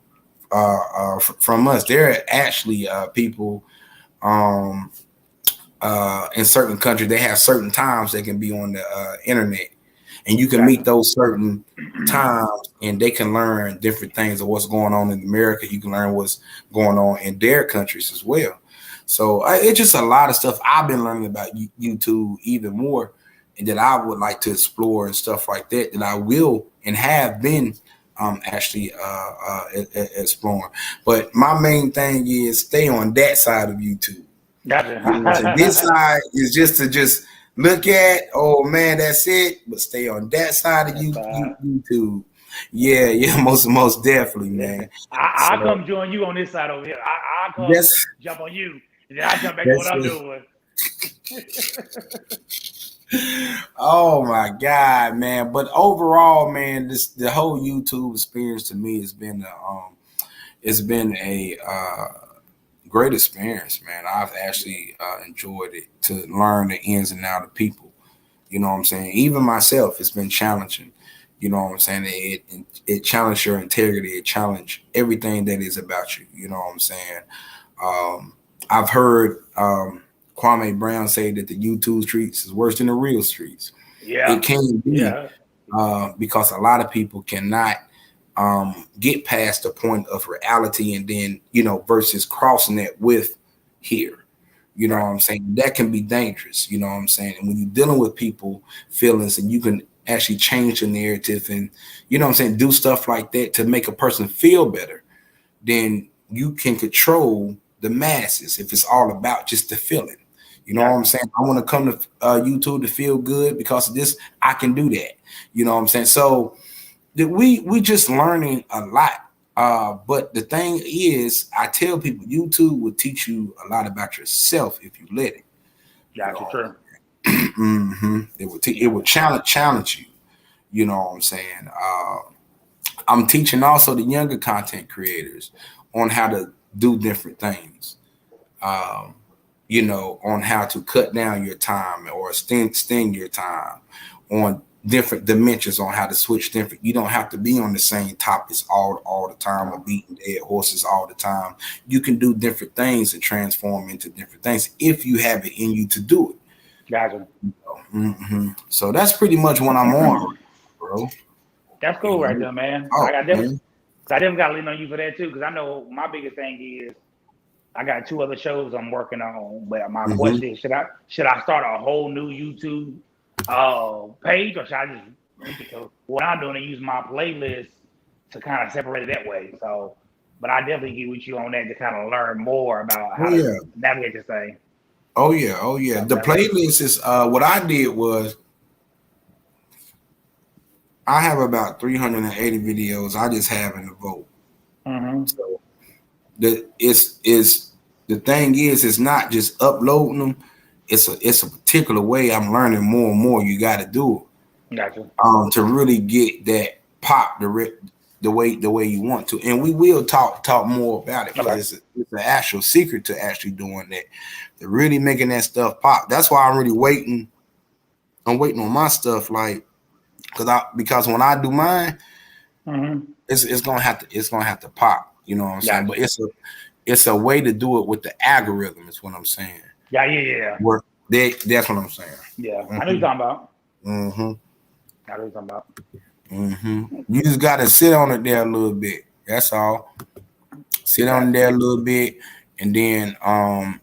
from us. There are actually people in certain countries. They have certain times they can be on the internet, and you can meet those certain times, and they can learn different things of what's going on in America. You can learn what's going on in their countries as well. So it's just a lot of stuff I've been learning about YouTube even more, and that I would like to explore and stuff like that. That I will and have been actually exploring. But my main thing is stay on that side of YouTube. This side is just to look at. Oh man, that's it. But stay on that side of YouTube. Yeah, most definitely, man. I'll come join you on this side over here. I'll come jump on you. And then I jump back on what I'm doing. Oh my God, man! But overall, man, the whole YouTube experience to me has been a great experience, man. I've actually enjoyed it to learn the ins and outs of people. You know what I'm saying? Even myself, it's been challenging. You know what I'm saying? It challenged your integrity. It challenged everything that is about you. You know what I'm saying? I've heard Kwame Brown say that the YouTube streets is worse than the real streets. Yeah, it can be because a lot of people cannot get past the point of reality, and then, you know, versus crossing that with here. You know what I'm saying? That can be dangerous. You know what I'm saying? And when you're dealing with people feelings, and you can actually change the narrative, and, you know what I'm saying, do stuff like that to make a person feel better, then you can control the masses if it's all about just the feeling. You know what I'm saying? I want to come to YouTube to feel good because of this. I can do that. You know what I'm saying? So we just learning a lot. But the thing is, I tell people YouTube will teach you a lot about yourself if you let it. That's true. It will challenge you. You know what I'm saying? I'm teaching also the younger content creators on how to do different things. You know, on how to cut down your time or extend your time, on different dimensions, on how to switch different. You don't have to be on the same topics all the time or beating dead horses all the time. You can do different things and transform into different things if you have it in you to do it. Gotcha. So that's pretty much what I'm on, bro. That's cool right there, man. I definitely got to lean on you for that too, because I know my biggest thing is I got 2 other shows I'm working on. But my question is, should I start a whole new YouTube page, or should I just what I'm doing and use my playlist to kind of separate it that way? So, but I definitely get with you on that to kind of learn more about how to navigate this thing. Oh yeah. The playlist is what I did was I have about 380 videos. I just have in the vote. So the thing is, it's not just uploading them. It's a particular way I'm learning more and more. You got to do it. Gotcha. To really get that pop the way you want to, and we will talk more about it because it's an actual secret to actually doing that, to really making that stuff pop. That's why I'm really waiting I'm waiting on my stuff, like, because when I do mine, it's gonna have to pop. You know what I'm saying? But it's a way to do it with the algorithm. Is what I'm saying. Yeah. That's what I'm saying. Yeah, I know what you're talking about. Mm-hmm. I know what you're talking about. Mm-hmm. You just gotta sit on it there a little bit. That's all. Sit on it there a little bit, and then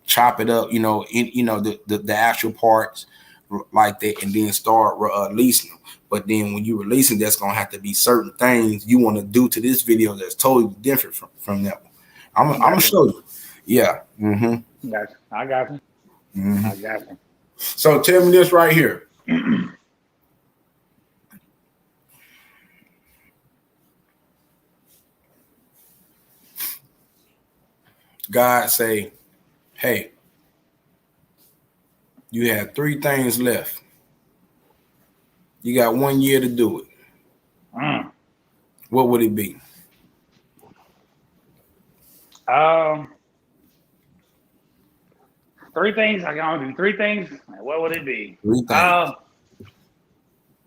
chop it up. The actual parts like that, and then start releasing them. But then when you release it, that's gonna have to be certain things you want to do to this video that's totally different from that one. I'm gonna show you. Yeah. Mm-hmm. Gotcha. I got you. Mm-hmm. I got you. So tell me this right here. God say, hey, you have 3 things left. You got 1 year to do it. What would it be? 3 things. I can only do 3 things. What would it be? 3 things.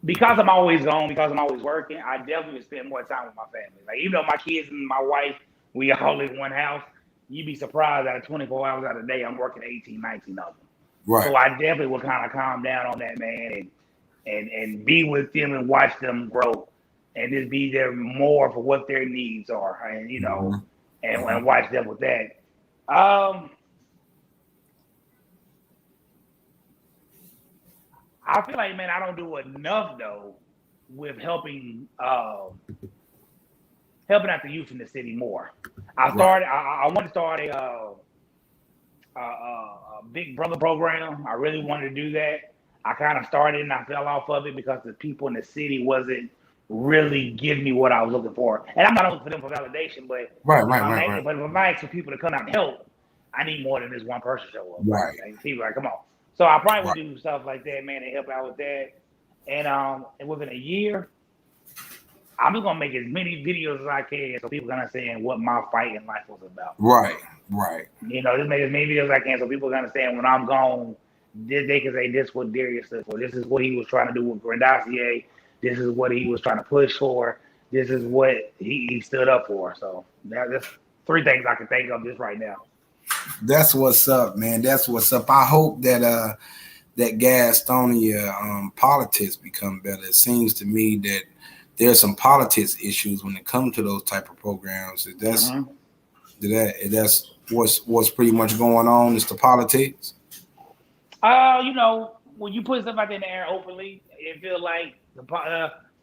Because I'm always gone, because I'm always working, I definitely would spend more time with my family. Like, even though my kids and my wife, we all live in one house, you'd be surprised out of 24 hours out of the day, I'm working 18, 19 of them. Right. So I definitely would kind of calm down on that, man, and be with them and watch them grow, and just be there more for what their needs are, and and watch them with that. I feel like, man, I don't do enough though with helping out the youth in the city more. I want to start a Big Brother program. I really wanted to do that. I kind of started and I fell off of it because the people in the city wasn't really giving me what I was looking for. And I'm not looking for them for validation, but But if I ask for people to come out and help, I need more than this one person show up. Right. Like, people like, come on. So I probably would do stuff like that, man, and help out with that. And within a year, I'm just gonna make as many videos as I can so people can understand what my fight in life was about. Right. Just make as many videos as I can so people can understand when I'm gone, they can say this is what Darius stood for. This is what he was trying to do with Grandosia. This is what he was trying to push for. This is what he stood up for. So that's 3 things I can think of just right now. That's what's up, man. That's what's up. I hope that Gastonia politics become better. It seems to me that there's some politics issues when it comes to those type of programs. That's what's pretty much going on is the politics. When you put stuff out there in the air openly, it feels like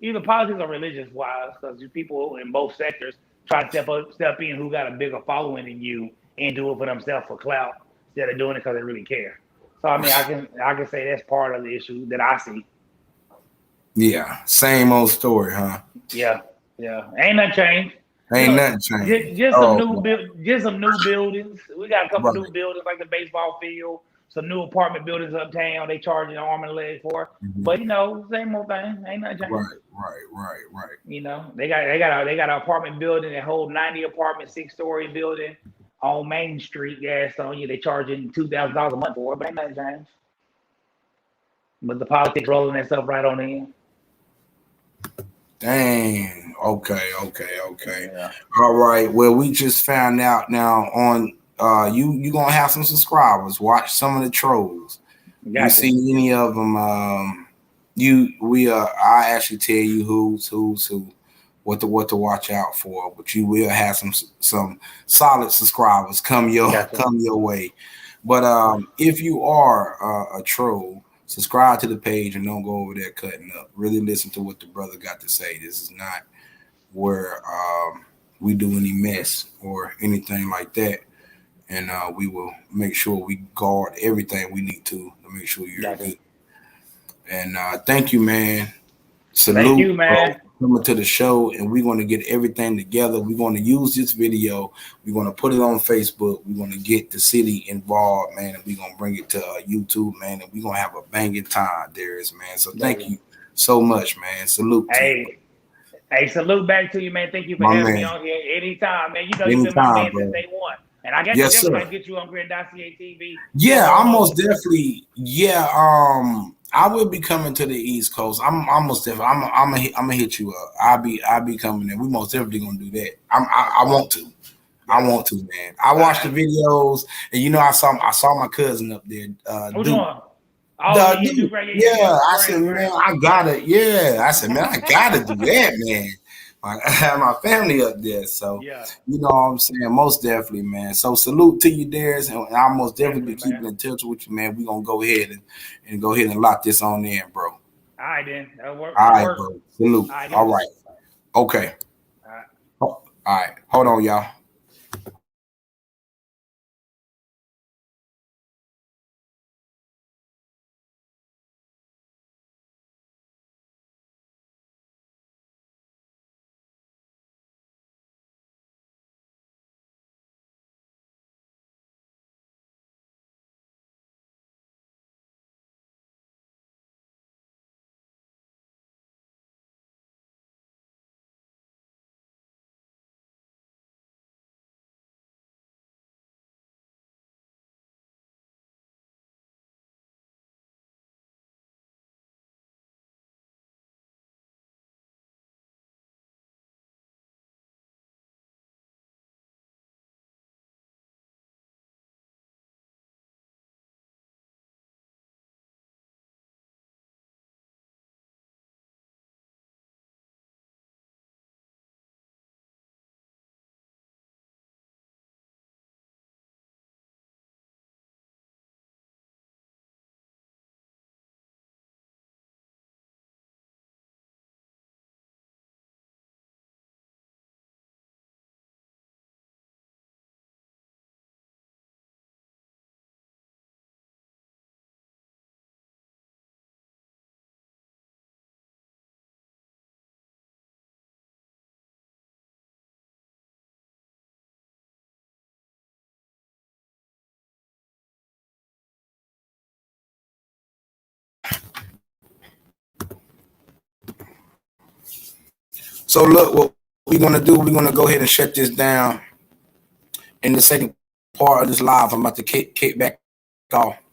either politics or religious wise, because people in both sectors try to step in who got a bigger following than you and do it for themselves for clout instead of doing it because they really care. So I mean, I can say that's part of the issue that I see. Yeah, same old story, huh? Yeah. Ain't nothing changed. Nothing changed. Just some new buildings. We got a couple new buildings like the baseball field, some new apartment buildings uptown. They charging an arm and a leg for, but same old thing. Ain't nothing changed. Right. They got an apartment building that hold 90 apartments, 6-story building on Main Street, Gastonia. They charging $2,000 a month for it, but ain't nothing changed. But the politics rolling that stuff right on in. Dang. Okay. Yeah. All right. Well, we just found out now on you gonna have some subscribers. Watch some of the trolls. You see any of them? I actually tell you who's who, what to watch out for. But you will have some solid subscribers come your way. But if you are a troll, subscribe to the page and don't go over there cutting up. Really listen to what the brother got to say. This is not where we do any mess or anything like that. And we will make sure we guard everything we need to make sure you're good. And thank you, man. Salute. Thank you, man. Coming to the show, and we're going to get everything together. We're going to use this video. We're going to put it on Facebook. We're going to get the city involved, man, and we're going to bring it to YouTube, man, and we're going to have a banging time, Darius, man. So thank you so much, man. Salute. Hey, salute back to you, man. Thank you for having me on here anytime, man. You've been my man since day one. And I guess definitely got to get you on Grandosia TV. Yeah, I'm most definitely. Yeah, I will be coming to the East Coast. I'm most definitely. I'm gonna hit you up. I'll be coming in. We most definitely gonna do that. I want to. I want to, man. I watched the videos, and you know, I saw my cousin up there. Which one? Yeah, I said, man, I gotta. Yeah, I said, man, I gotta do that, man. I have my family up there, so yeah. You know what I'm saying? Most definitely, man. So salute to you, Darius, and I'll most definitely be keeping in touch with you, man. We're gonna go ahead and go ahead and lock this on in, bro. All right, then. That'll work. All right, bro. Salute. All right. Okay. All right. Hold on, y'all. So look, what we're gonna do, we're gonna go ahead and shut this down. In the second part of this live, I'm about to kick back off.